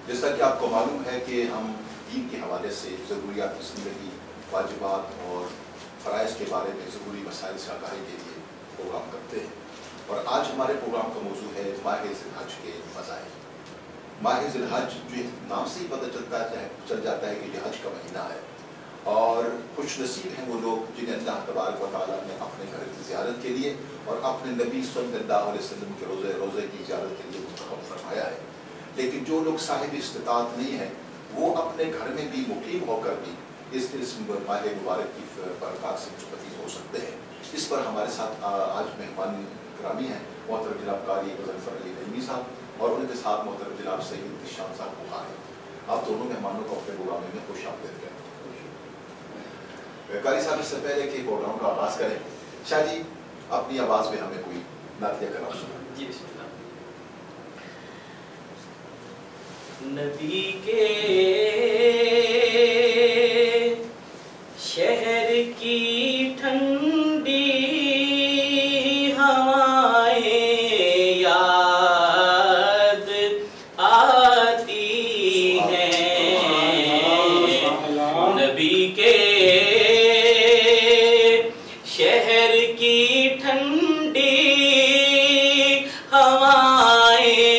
جیسا کہ آپ کو معلوم ہے کہ ہم دین کے حوالے سے ضروریات زندگی، واجبات اور فرائض کے بارے میں ضروری مسائل سے آگاہی کے لیے پروگرام کرتے ہیں، اور آج ہمارے پروگرام کا موضوع ہے ماہ ذی الحج کے فضائل۔ ماہ ذی الحج جو نام سے ہی پتہ چل جاتا ہے کہ یہ حج کا مہینہ ہے، اور خوش نصیب ہیں وہ لوگ جنہیں اللہ تبارک و تعالیٰ نے اپنے گھر کی زیارت کے لیے اور اپنے نبی صلی اللہ علیہ وسلم کے روزے کی زیارت کے لیے منتخب فرمایا ہے۔ لیکن جو لوگ صاحب استطاعت نہیں ہیں وہ اپنے گھر میں بھی مقیم ہو کر بھی اس ماہ مبارک کی برکات سے مستفید ہو سکتے ہیں۔ اس پر ہمارے ساتھ آج مہمان گرامی ہیں محترم جناب قاری مظفر علی نعیمی صاحب اور ان کے ساتھ محترم جناب سید شام صاحب بخاری۔ آپ دونوں مہمانوں کو اپنے پروگرام میں خوش آمدید کریں۔ قاری صاحب، اس سے پہلے کہ پروگرام کا آغاز کریں، شاہ جی اپنی آواز میں ہمیں کوئی نعتیہ کلام سنائیں۔ جی بسم اللہ۔ نبی کے شہر کی ٹھنڈی ہوائیں یاد آتی ہیں، نبی کے شہر کی ٹھنڈی ہوائیں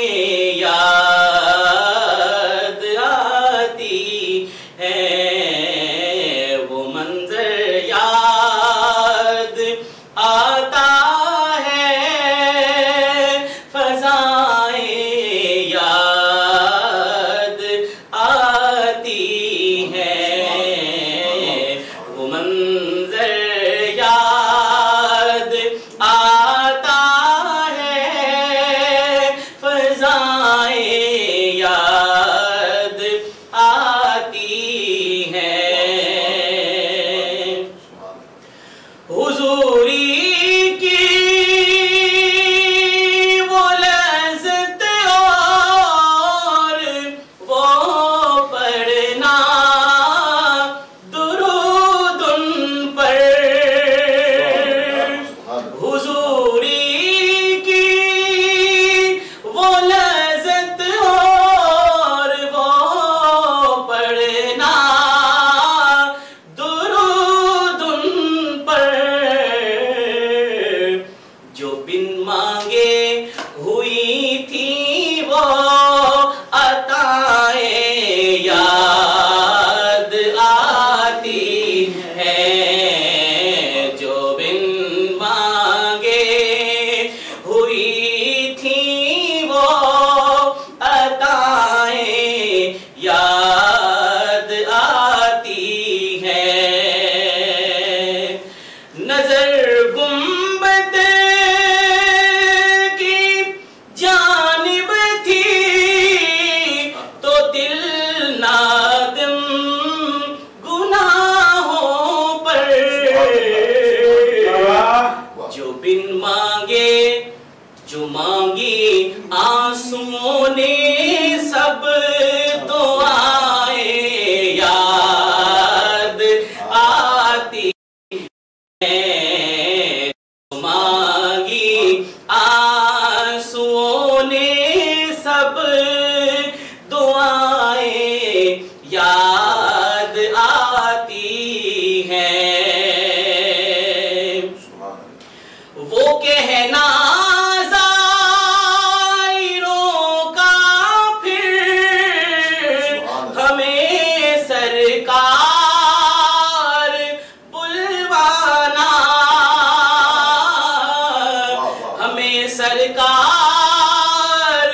बार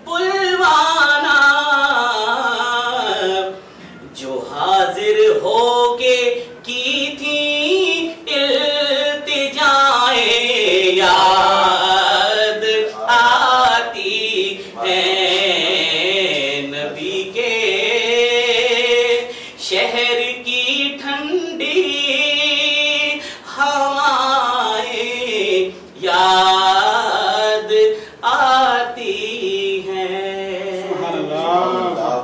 बुलवाना, जो हाजिर होके की थी इल्तिजाए याद आती है। नबी के शहर की ठंडी हवाएं याद आती हैं।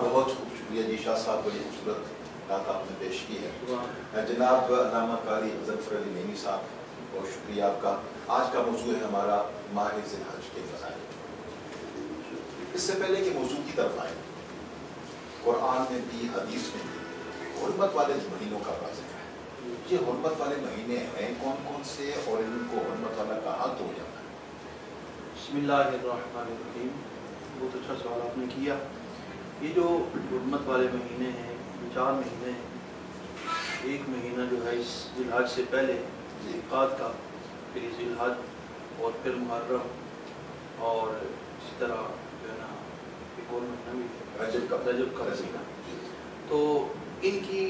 बहुत शुक्रिया जी शाह साहब, बड़ी खूबसूरत बात आपने पेश की है। जनाब अल्लामा कारी ज़फ़र अली नईमी साहब, बहुत शुक्रिया आपका। आज का मौजू है हमारा माह ज़िलहज के फ़ज़ाइल। इससे पहले कि मौजू की तरफ आए, कुरान में भी हदीस में भी हुर्मत वाले महीनों का बड़ा ज़िक्र है। ये हुर्मत वाले महीने हैं कौन कौन से और इनको हुर्मत वाला कहा तो जाता है? बिस्मिल्लाहिर्रहमानिर्रहीम। बहुत अच्छा सवाल आपने किया। ये जो हुर्मत वाले महीने हैं, ये 4 महीने हैं। एक महीना जो है इस ज़िलहज से पहले ज़िलक़ाद का, फिर ज़िलहज और फिर मुहर्रम, और इसी तरह जो है ना एक और महीना भी रजब का महीना। तो इनकी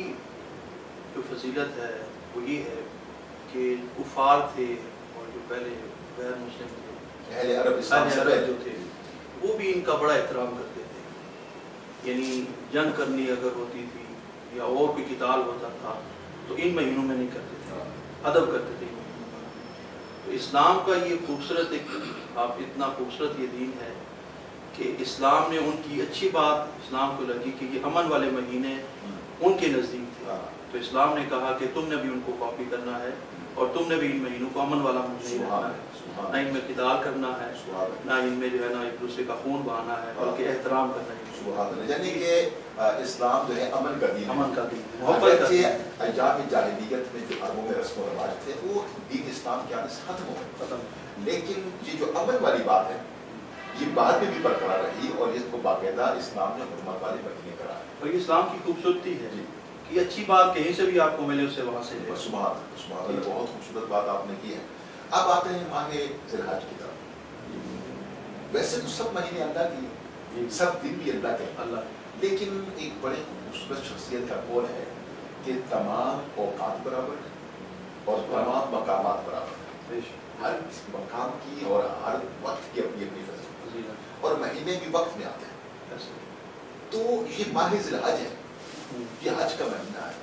जो फजीलत है वो ये है कि कुफार थे और जो पहले गैर मुस्लिम थे, अहले अरब इस्लाम से पहले जो थे, वो भी इनका बड़ा एहतराम करते थे। यानी जंग करनी अगर होती थी या और कोई किताल होता था तो इन महीनों में नहीं करते थे, अदब करते थे इन महीनों में। तो इस्लाम का ये खूबसूरत एक आप इतना खूबसूरत ये दीन है कि इस्लाम ने उनकी अच्छी बात इस्लाम को लगी कि ये अमन वाले महीने उनके नज़दीक थे। तो इस्लाम ने कहा कि तुमने भी उनको कॉपी करना है और तुमने भी इन महीनों को अमन वाला महीने रखना है, ना इनमें किताल करना है, ना इनमें जो है ना एक दूसरे का खून बहाना है, बल्कि एहतराम करना है। यानी कि इस्लाम जो है अमन का दीन, अमन का दीन, मोहब्बत का दीन। अय्याम जाहिलियत में जो अरबों में रस्म व रवाज थे वो दीन इस्लाम के आने से खत्म हो गए, लेकिन ये जो अमन वाली बात है ये बाद में भी बरकरार रही और इसको बाकायदा इस्लाम ने हुर्मत वाले महीने करार। और ये इस्लाम की खूबसूरती है कि अच्छी बात कहीं से भी आपको मिले उससे वहाँ से ले। सुभान अल्लाह, बहुत खूबसूरत बात आपने की है। अब आते हैं माह ज़िलहज की तरफ। वैसे तो सब महीने अल्लाह की, सब दिन भी अल्लाह के, लेकिन एक बड़े खूबसूरत शख्सियत का कौल है कि तमाम औकात बराबर है और तमाम मकामात बराबर है। हर मकाम की और हर वक्त की अपनी अपनी फजीलत, और महीने भी वक्त में आते हैं। तो ये माह ज़िलहज है, ये हज का महीना है।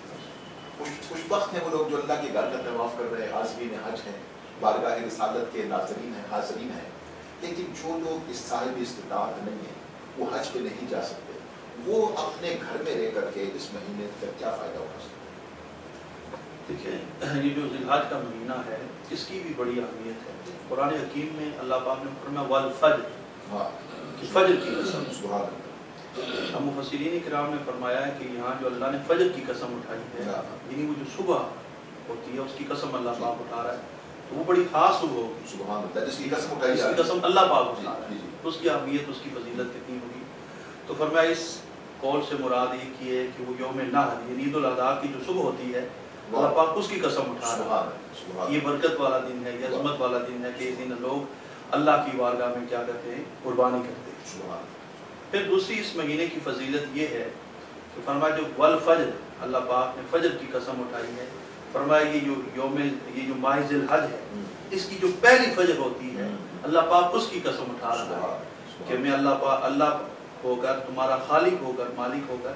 खुशबख्त हैं वो लोग जो अल्लाह के घर का तवाफ कर रहे हैं, हाज़रीन हज हैं, बारगाह रिसालत के नाज़रीन हैं, हाज़रीन हैं। लेकिन जो लोग इस साहिब इस्तिताअत नहीं है, वो हज पे नहीं जा सकते, वो अपने घर में रह करके इस महीने का क्या फ़ायदा उठा सकते? देखिए, ये जो ज़िलहज का महीना है इसकी भी बड़ी अहमियत है। कुरान हकीम में अल्लाह पाक ने फरमाया वल फज्र, फज्र की कसम। सुभान अल्लाह। अब मुफस्सिरीन किराम ने फरमाया है कि यहाँ जो अल्लाह ने फज्र की कसम उठाई है, यानी वो जो सुबह होती है उसकी कसम अल्लाह पाक उठा रहा है, तो वो बड़ी खास सुबह होगी। सुभान अल्लाह, जिसकी कसम उठाई इसकी कसम अल्लाह पाक उठा रहा है, जी। तो उसकी अहमियत, उसकी फजीलत कितनी होगी। तो फरमाया इस कौल से मुराद एक ही है कि वो यौम नहर यानी ईद उल अज़हा की जो सुबह होती है अल्लाह पाक उसकी कसम उठा रहा है। ये बरकत वाला दिन है, ये अज़मत वाला दिन है कि इस दिन लोग अल्लाह की बारगाह में क्या करते हैं, कुर्बानी करते हैं। फिर दूसरी इस महीने की फजीलत ये है कि फरमाया जो वल फज्र, अल्लाह पाक ने फज्र की कसम उठाई है। फरमाया ये जो माह ज़िलहज है इसकी जो पहली फज्र होती है अल्लाह पाक उसकी कसम उठा रहा है कि मैं अल्लाह होकर, तुम्हारा खालिक होकर, मालिक होकर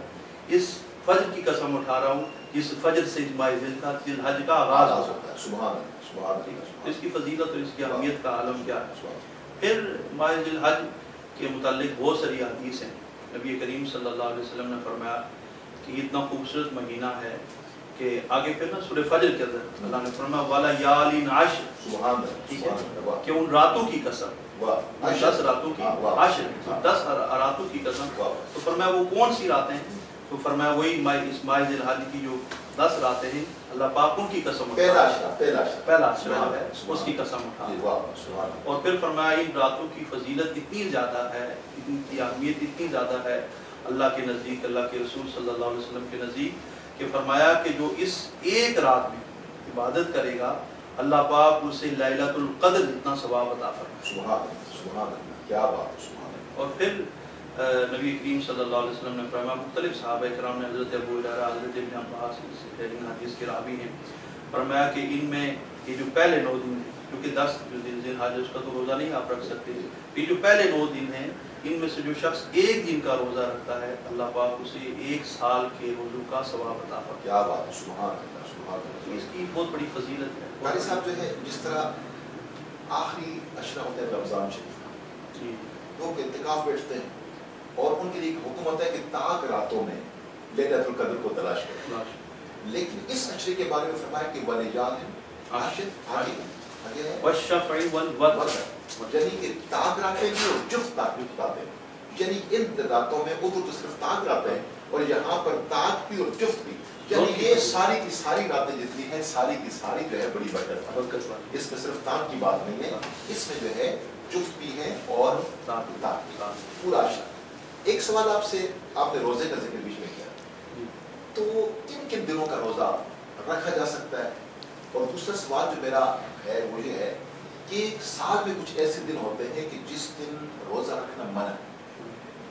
इस फज्र की कसम उठा रहा हूँ जिस फज्र से माह ज़िलहज का आगाज होता है। इसकी फजीलत और इसकी अहमियत का आलम क्या है। फिर माह ज़िलहज के मुतालिक बहुत सारी हदीस हैं। नबी करीम सल्लल्लाहु अलैहि वसल्लम ने फरमाया कि इतना खूबसूरत महीना है कि आगे फिर ना सूरह फज्र के अंदर अल्लाह ने फरमाया वाला यालिन आश्र, ठीक है, कि उन रातों की कसम, 10 रातों की आश्र, 10 रातों की कसम। तो फरमाया वो कौन सी रातें हैं? तो फरमाया वही इस माह ज़िलहज की जो 10 रातें हैं अल्लाह पाक उनकी कसम उठा, पहला अशरा है उसकी कसम उठा। और फिर फरमाया इन रातों की फजीलत इतनी ज़्यादा है, इनकी अहमियत इतनी ज़्यादा है अल्लाह के नज़दीक, अल्लाह के रसूल सल्लल्लाहु अलैहि वसल्लम के नज़दीक, कि फरमाया कि जो इस एक रात में इबादत करेगा अल्लाह पाक उसे लैलतुल क़द्र जितना सवाब अता फरमाए। सुभान अल्लाह, सुभान अल्लाह, क्या बात है, सुभान अल्लाह। और फिर नबी करीम सल्लल्लाहु अलैहि वसल्लम ने फरमाया, मुख्तलिफ सहाबा इकराम ने, हज़रत अबू हुरैरा, हज़रत इब्न अब्बास इन हदीस के रावी हैं, फरमाया कि इनमें ये जो पहले 9 दिन हैं, क्योंकि 10 जो दिन ज़िलहज उसका तो रोज़ा नहीं आप रख सकते, ये जो पहले 9 दिन हैं इनमें से जो शख्स एक दिन का रोज़ा रखता है अल्लाह पाक उसे 1 साल के रोज़ों का सवाब अता फरमाता है। क्या बात है, सुभान अल्लाह, सुभान अल्लाह। इसकी बहुत बड़ी फजीलत है। कारी साहब जो है, जिस तरह आखिरी अशरा होता है रमज़ान शरीफ, जी, लोग इत्तिकाफ बैठते हैं और उनके लिए एक हुक्म होता है कि ताक रातों में लैलतुल क़द्र को तलाश करें। लेकिन इस अशरे के बारे में फरमाया कि वलिजान आशिफ आगे है वशफ़ई वल वतर, यानी कि ताक रातें भी और जुफ्त ताक रातें, यानी इन रातों में उधर तो सिर्फ ताक रातें हैं और यहाँ पर ताक भी और जुफ्त भी, यानी ये सारी की सारी रातें जितनी हैं सारी की सारी जो है बड़ी बरकत वाली। इसमें सिर्फ ताक की बात नहीं है, इसमें जो है जुफ्त भी है और ताक पूरा अशरा। एक सवाल आपसे, आपने रोजे का जिक्र बीच में किया, तो किन किन दिनों का रोजा रखा जा सकता है? और दूसरा सवाल जो मेरा है वो ये है कि साल में कुछ ऐसे दिन होते हैं कि जिस दिन रोजा रखना मना,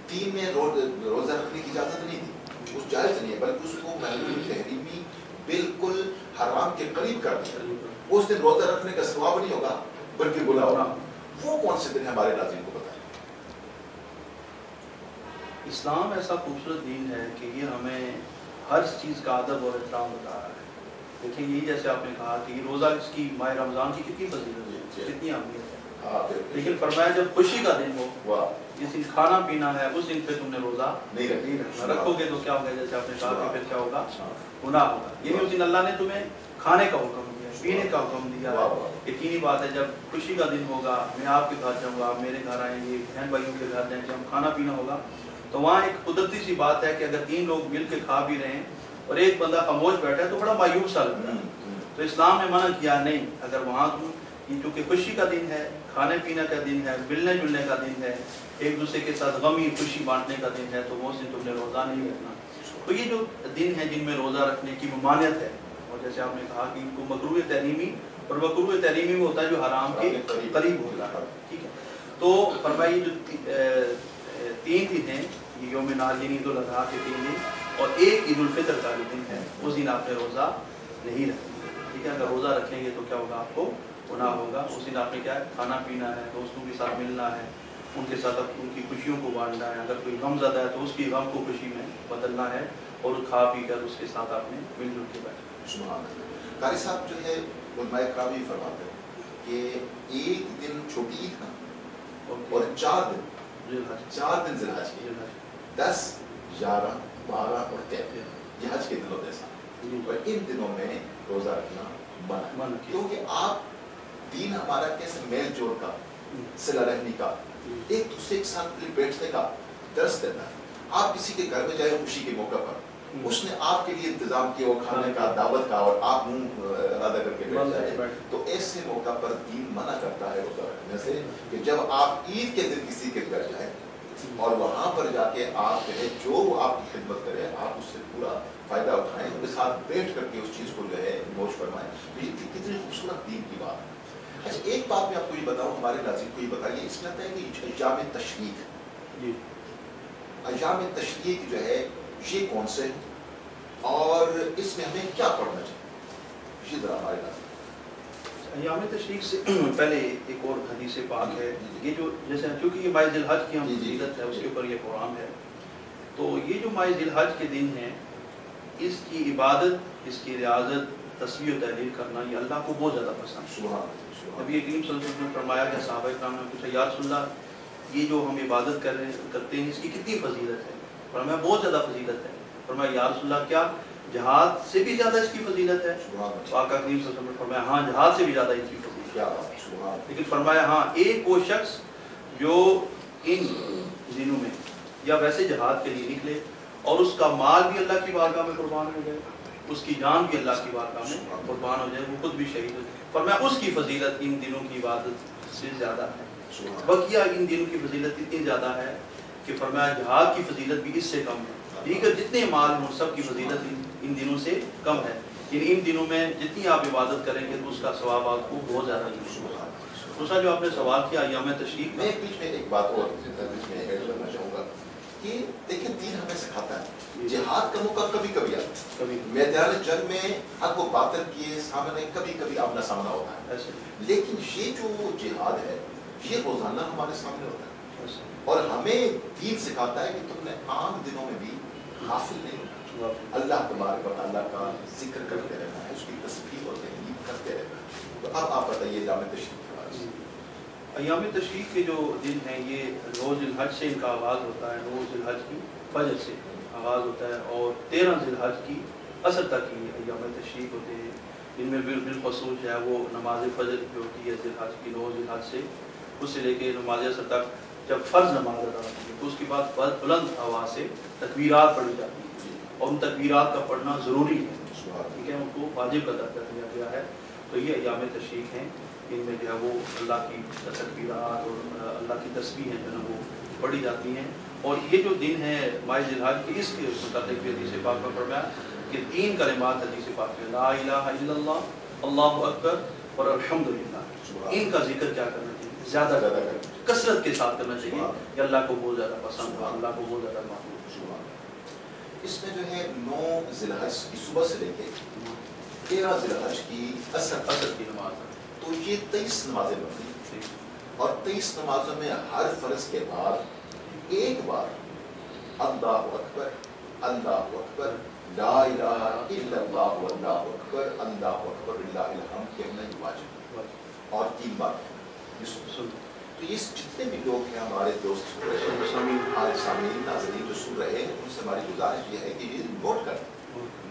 3 में रोजा रखने की इजाजत नहीं थी, उस जायज नहीं है, बल्कि उसको महलूल तहरीमी बिल्कुल हराम के करीब कर दिया, उस दिन रोजा रखने का सवाब नहीं होगा बल्कि गुनाह होगा। वो कौन से दिन हमारे नाज़रीन को बताएं? इस्लाम ऐसा खूबसूरत दीन है कि ये हमें हर चीज़ का अदब और एहतराम बता रहा है। देखिए, यही जैसे आपने कहा कि रोज़ा इसकी माह रमज़ान की कितनी फजीलत है, कितनी अहमियत है, लेकिन फरमाया जब खुशी का दिन हो, जिस दिन खाना पीना है, उस दिन पे तुमने रोज़ा नहीं रखना, रखोगे तो क्या होगा, जैसे आपने कहा कि फिर क्या होगा, गुनाह होगा। यानी उस दिन अल्लाह ने तुम्हें खाने का हुक्म दिया, पीने का हुक्म दिया है। यकीनी बात है, जब खुशी का दिन होगा, मैं आपके घर जाऊँगा, आप मेरे घर आएंगे, बहन भाइयों के घर जाएंगे, हम खाना पीना होगा, तो वहाँ एक कुदरती सी बात है कि अगर 3 लोग मिल के खा भी रहे हैं और एक बंदा खामोश बैठा है तो बड़ा मायूस सा लगता है। तो इस्लाम ने मना किया नहीं, अगर वहाँ तुम, क्योंकि खुशी का दिन है, खाने पीने का दिन है, मिलने जुलने का दिन है, एक दूसरे के साथ गमी खुशी बांटने का दिन है, तो वो दिन तुमने रोज़ा नहीं रखना। तो ये जो दिन है जिनमें रोज़ा रखने की ममानियत है, और जैसे आपने कहा कि इनको मकरूह तहरीमी, और मकरूह तहरीमी में होता है जो हराम के करीब होता है, ठीक है। तो फरमाइए जो 3 दिन हैं, ये यौम नाज़ ईद उल अज़हा के 3 दिन, और एक ईद उल फितर का जो दिन है, उस दिन आपने रोज़ा नहीं रखना, ठीक है। अगर रोज़ा रखेंगे तो क्या होगा, आपको गुनाह होगा। उस दिन आपने क्या है, खाना पीना है, दोस्तों के साथ मिलना है, उनके साथ उनकी खुशियों को बांटना है, अगर कोई गम ज़्यादा है तो उसकी गम को खुशी में बदलना है, और खा पी कर उसके साथ आपने मिलजुल के बैठना। कारी साहब जो है उलमाए किराम ये फरमाते हैं कि एक दिन छोटी ईद का और 4 दिन ज़िलहज के, 10, 11, 12 और 13 ये हज के दिन होते हैं, और इन दिनों में रोजा रखना मना, क्योंकि आप दीन हमारा कैसे मेल जोड़ का, सिला रहनी का, एक दूसरे के साथ बैठने का दर्स देता है। आप किसी के घर में जाए खुशी के मौके पर, उसने आपके लिए इंतजाम किया वो खाने का, दावत का, और आप मुंह इरादा करके बैठ जाए, तो ऐसे मौका पर दीन मना करता है रोजा रखने से, कि जब आप ईद के दिन किसी के घर जाए और वहाँ पर जाके आप जो है जो वो आपकी खिदमत करे, आप उससे पूरा फायदा उठाएं, उनके साथ बैठ करके उस चीज़ को जो है नोश फरमाएं। तो ये कितनी खूबसूरत दीन की बात है। अच्छा, एक बात मैं आपको ये बताऊँ, हमारे नाज़रीन को ये बताइए, इसमें आता है कि अय्याम तशरीक, अय्याम तशरीक जो है ये कौन से हैं और इसमें हमें क्या पढ़ना चाहिए, ये जरा हमारे नाज़रीन। अय्याम तशरीक से पहले एक और हदीस पाक है, ये जो जैसे क्योंकि ये माह ज़िलहज की हम फजीलत है, उसके ऊपर ये कुरान है, तो ये जो माह ज़िलहज के दिन हैं, इसकी इबादत, इसकी रियाजत, तस्बीह और तहलील करना, ये अल्लाह को बहुत ज़्यादा पसंद है। अभी करीम सल्लल्लाहु अलैहि वसल्लम ने फरमाया कि सहाबा इकराम ने पूछा, या रसूलल्लाह, ये जो हम इबादत करते हैं इसकी कितनी फजीलत है? फरमाया बहुत ज़्यादा फजीलत है। फरमाया या रसूलल्लाह, क्या जिहाद से भी ज़्यादा इसकी फजीलत है? तो आका करीम सल्लल्लाहु अलैहि वसल्लम ने फरमाया, हाँ, जिहाद से भी ज़्यादा इसकी फजीलत है। लेकिन फरमाया, हाँ, एक वो शख्स जो इन दिनों में या वैसे जिहाद के लिए निकले और उसका माल भी अल्लाह की बारगाह में कुर्बान हो जाए, उसकी जान भी अल्लाह की बारगाह में कुर्बान हो जाए, वो खुद भी शहीद हो जाए, फरमाया उसकी फजीलत इन दिनों की इबादत से ज़्यादा है। बकिया इन दिनों की फजीलत इतनी ज़्यादा है कि फरमाया जिहाद की फजीलत भी इससे कम है, दीगर जितने माल हों सब की फजीलत इन दिनों से कम है। इन दिनों में जितनी आप इबादत करेंगे तो उसका सवाब आपको बहुत ज़्यादा मिलेगा। दूसरा जो आपने सवाल किया अय्याम तशरीक, मैं बीच में एक बात और बीच में ऐड करना चाहूँगा कि देखिए दीन हमें सिखाता है जिहाद का मौका कभी कभी आता है, कभी मैदान जंग में हक व बातिल के सामने कभी कभी आमना सामना होता है, ऐसे लेकिन ये जो जिहाद है ये रोजाना हमारे सामने होता है ऐसे और हमें दीन सिखाता है कि तुमने आम दिनों में भी हासिल नहीं होना, अल्लाह तबारक व तआला का जिक्र करते रहना है, उसकी तस्बीह और तहलील करते रहना है। तो अब आप बताइए अय्याम तशरीक के बारे में। अय्याम तशरीक के जो दिन हैं ये रोज़ जिलहज से इनका आगाज़ होता है, रोज़ जिलहज की फजर से आगाज़ होता है और 13 जिलहज की असर तक ही अय्याम तशरीक होते हैं। इनमें बिलखसूस जो है वो नमाज फजर जो होती है जिलहज की, रोज़ जिलहज से उससे लेके नमाज असर तक जब फ़र्ज़ नमाज अदा होती है तो उसके बाद बुलंद आवाज़ से तकबीरात पढ़ी जाती है और उन तकबीरात का पढ़ना ज़रूरी है, ठीक है, उनको वाजिब का दर्जा दिया गया है। तो ये अय्याम तशरीक हैं, इनमें जो है वो अल्लाह की तकबीरात और अल्लाह की तस्बीह हैं जो है वो पढ़ी जाती हैं। और ये जो दिन है माह जिलहज के, इसके मुताबिक हदीस पाक में फरमाया कि 3 कलिमात हदीस पाक में ला इलाहा इल्लल्लाह अल्लाहु अकबर और अल्हम्दुलिल्लाह, इनका जिक्र क्या करना चाहिए, ज़्यादा कसरत के साथ करना चाहिए। ये अल्लाह को बहुत ज़्यादा पसंद है, अल्लाह को बहुत ज़्यादा मानूँ। इसमें जो है 9 जिलहज की सुबह से लेके 13 जिलहज की असर की नमाज है तो ये 23 नमाजें बनती हैं और 23 नमाजों में हर फर्ज के बाद एक बार अल्लाहु अकबर ला इलाहा इल्लल्लाह अल्लाहु अकबर लिल्लाहिल हम्द कहना ही वाजिब और 3 बार तो ये जितने भी लोग हैं हमारे दोस्त सुन रहे हैं, आज सामीन नाज़रीन जो सुन रहे हैं, उनसे हमारी गुजारिश ये है कि ये नोट करें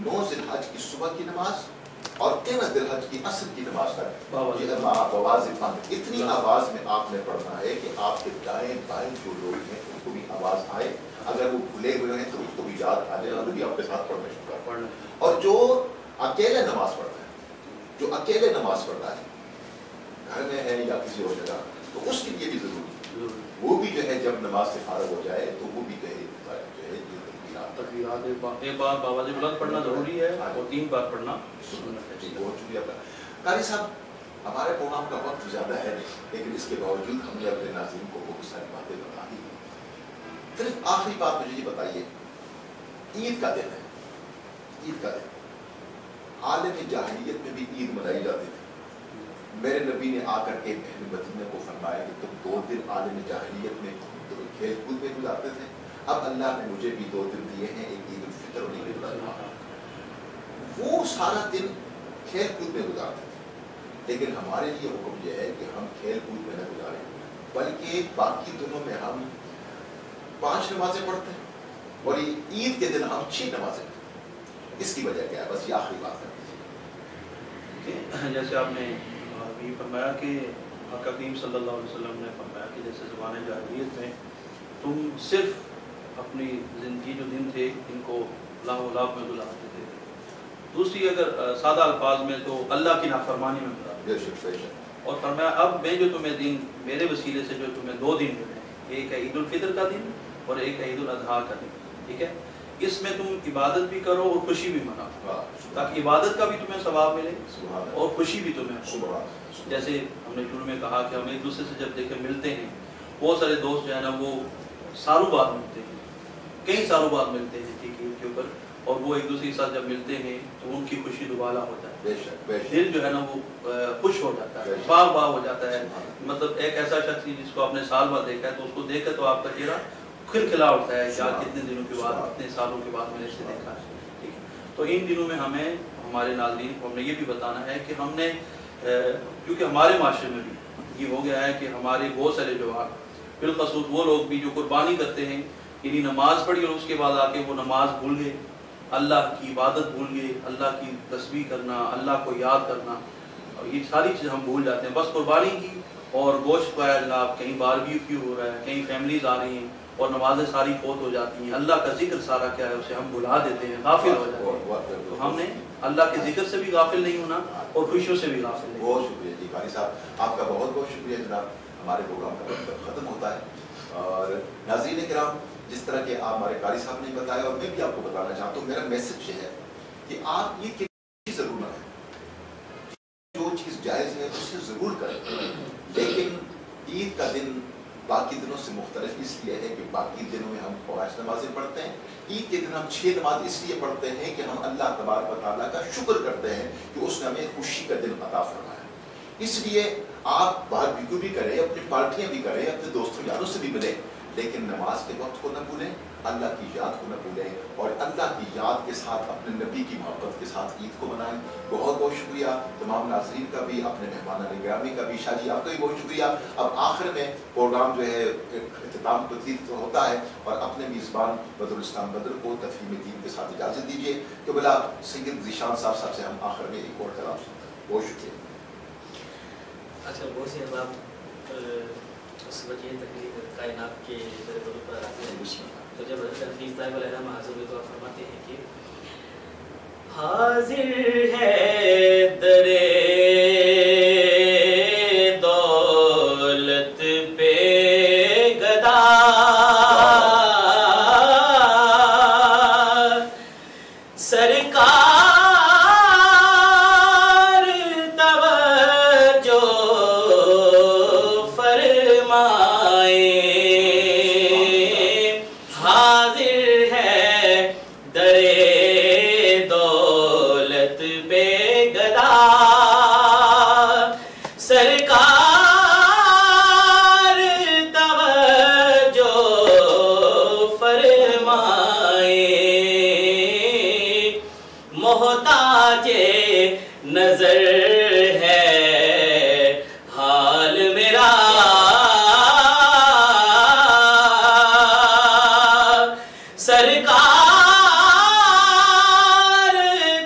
9 जिलहज की सुबह की नमाज और 13 जिलहज की असर की नमाज तक इतनी आवाज में आपने पढ़ना है कि आपके दाएं बाएं जो लोग हैं उनको भी आवाज आए, अगर वो भूले हुए हैं तो उसको भी याद आ जाए, वो भी आपके साथ पढ़ना शुरू करें। और जो अकेले नमाज पढ़ रहा है, जो अकेले नमाज पढ़ रहा है घर में है या किसी और जगह, तो उसके लिए भी जरूरी है वो भी जो है जब नमाज से फारग हो जाए तो वो भी कहे तकबीरात एक बार बाबा जी बुलंद पढ़ना जरूरी है और 3 बार पढ़ना सुन्नत है। बहुत शुक्रिया कारी साहब, हमारे प्रोग्राम का वक्त ज़्यादा है लेकिन इसके बावजूद हमने अपने नाज़रीन को बहुत सारी बातें बता दी। सिर्फ आखिरी बात मुझे ये बताइए, ईद का दिन है, ईद का दिन आलम जाहिलियत में भी ईद मनाई जाती थी। मेरे नबी ने आकर के अहले मदीना को फरमाया कि तुम 2 दिन आलम जाहिलियत में तो खेल कूद में गुजारते थे, अब अल्लाह ने मुझे भी 2 दिन दिए हैं, एक ईद उल फितर और ईद उल अज़हा। वो सारा दिन खेल कूद में गुजारते थे, लेकिन हमारे लिए हुक्म यह है कि हम खेल कूद में न गुजारें बल्कि बाकी दिनों में हम 5 नमाजें पढ़ते हैं और ईद के दिन हम 6 नमाजें पढ़ते हैं। इसकी वजह क्या है, बस ये आखिरी बात है। जैसे आपने अभी फरमाया कि करीम सल्लल्लाहु अलैहि वसल्लम ने फरमाया कि जैसे ज़माने जाहिलियत में तुम सिर्फ अपनी ज़िंदगी जो दिन थे इनको लाभ में गुजारते थे। दूसरी अगर सादा अल्फाज में तो अल्लाह की नाफरमानी में गुजारते थे। और फरमाया अब मैं जो तुम्हें दिन मेरे वसीले से जो तुम्हें 2 दिन मिले, एक है ईद उल फितर का दिन और एक है ईद उल अज़हा का दिन, ठीक है, इसमें तुम इबादत भी करो और खुशी भी मनाओ ताकि इबादत का भी तुम्हें सवाब मिले और खुशी भी तुम्हें। जैसे हमने शुरू में कहा कि हम एक दूसरे से जब देखे मिलते हैं, बहुत सारे दोस्त जो है ना वो सालों बाद मिलते हैं, कई सालों बाद मिलते हैं, ठीक है, के ऊपर, और वो एक दूसरे के साथ जब मिलते हैं तो उनकी खुशी दुबाला होता है, दिल जो है ना वो खुश हो जाता है, बाग हो जाता है। मतलब एक ऐसा शख्स जिसको आपने साल बाद देखा है तो उसको देख कर तो आपका चेहरा खिलखिला उठता है, यार कितने दिनों के बाद, कितने सालों के बाद मैंने इसे देखा है, ठीक है। तो इन दिनों में हमें हमारे नाज़रीन को हमने ये भी बताना है कि हमने क्योंकि हमारे माशरे में भी ये हो गया है कि हमारे बहुत सारे जवान बिलखसूस वो लोग भी जो कुर्बानी करते हैं, यानी नमाज पढ़ी और उसके बाद आके वो नमाज भूल गए, अल्लाह की इबादत भूल गए, अल्लाह की तस्बीह करना, अल्लाह को याद करना, और ये सारी चीज़ हम भूल जाते हैं। बस कुर्बानी की और गोश्त पाया जनाब, कहीं बारबेक्यू हो रहा है, कहीं फैमिलीज आ रही हैं और नमाजें सारी फौत हो जाती हैं, अल्लाह का जिक्र सारा क्या है उसे हम भुला देते हैं, गाफिल हो जाते हैं। तो हमने अल्लाह के जिक्र से भी गाफिल नहीं होना और खुशियों से भी गाफिल नहीं। बहुत शुक्रिया जी कारी साहब, आपका बहुत बहुत शुक्रिया जनाब। हमारे प्रोग्राम का वक्त खत्म होता है और नाज़रीन किराम, जिस तरह के आप हमारे कारी साहब ने बताया और मैं भी आपको बताना चाहता हूँ, मेरा मैसेज ये है कि आप ईद की जरूर से ज़रूर करें, लेकिन ईद का दिन बाकी दिनों से मुख्तलिफ इसलिए है कि बाकी दिनों में हम 5 नमाज़ें पढ़ते हैं, ईद के दिन हम 6 नमाज इसलिए पढ़ते हैं कि हम अल्लाह तबारक व तआला का शुक्र करते हैं कि उसने हमें खुशी का दिन अता फरमाया। इसलिए आप बारबेक्यू भी करें, अपनी पार्टियां भी करें, अपने दोस्तों यारों से भी मिलें, लेकिन नमाज के वक्त को न भूलें, अल्लाह की याद को न भूलें, और अल्लाह की याद के साथ अपने नबी की मोहब्बत के साथ ईद को मनाएं। बहुत बहुत शुक्रिया तमाम नाज़रीन का भी, अपने मेहमान गिरामी का भी, शाह जी आपका भी बहुत शुक्रिया। अब आखिर में प्रोग्राम जो है इख्तिताम पजीर तो होता है, और अपने मेज़बान बदरुल इस्लाम बदर को तफहीम दीन के साथ इजाज़त दीजिए कि बोला सैयद ज़ीशान साहब से हम आखिर में एक और कलाम सुनते हैं। बहुत शुक्रिया। अच्छा, बहुत सी अब उस वजह तकलीफ कायनात के दरबार पर आते हैं, तो जब हज़रत हफीज़ साहिब अलैहिस्सलाम हाज़िर हुए तो आप फरमाते हैं कि हाजिर है दरे दौलत पे गदा, सरकार तवज्जो फरमाए, हाजिर है दरे दौलत पे गदा, सरकार तवज्जो फरमाए, मोहताजे नजर है हाल मेरा, सरकार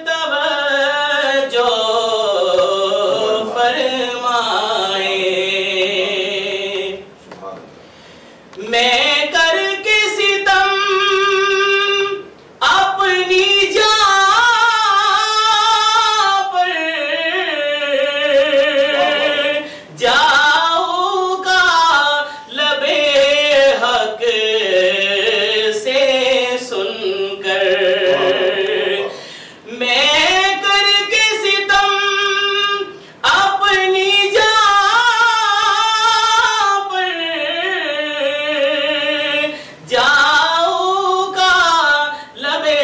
तवज्जो फरमाए, मैं करके सितम अपनी जान पर जाऊंगा लबे हक से सुनकर, मैं करके सितम अपनी जान पर जाऊंगा लबे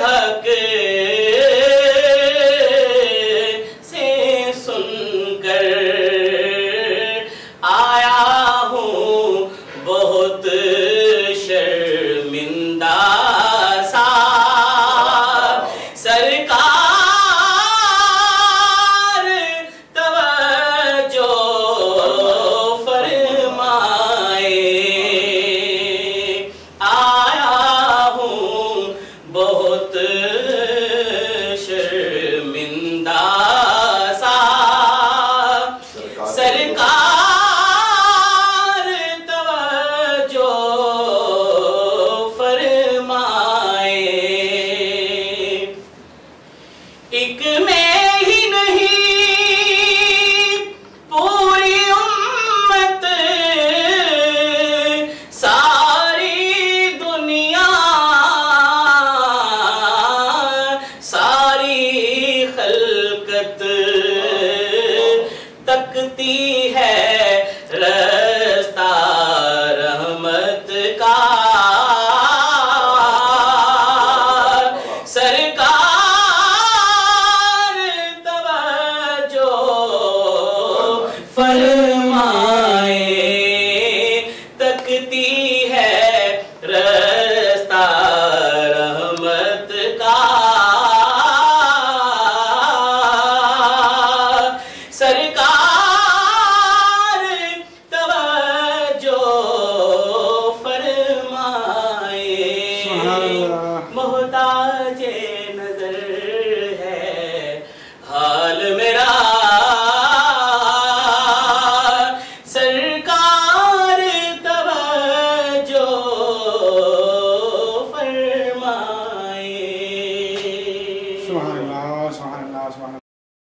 हक से सुनकर, आया हूँ बहुत शर्मिंदा सा, सरकार तवज्जो फरमाए, आया हूँ बहुत शर्मिंदा सा, सरकार तवज्जो फरमाए, एक में ही नहीं पूरी उम्मत, सारी दुनिया, सारी खल्कत तकती है रास्ता रहमत का,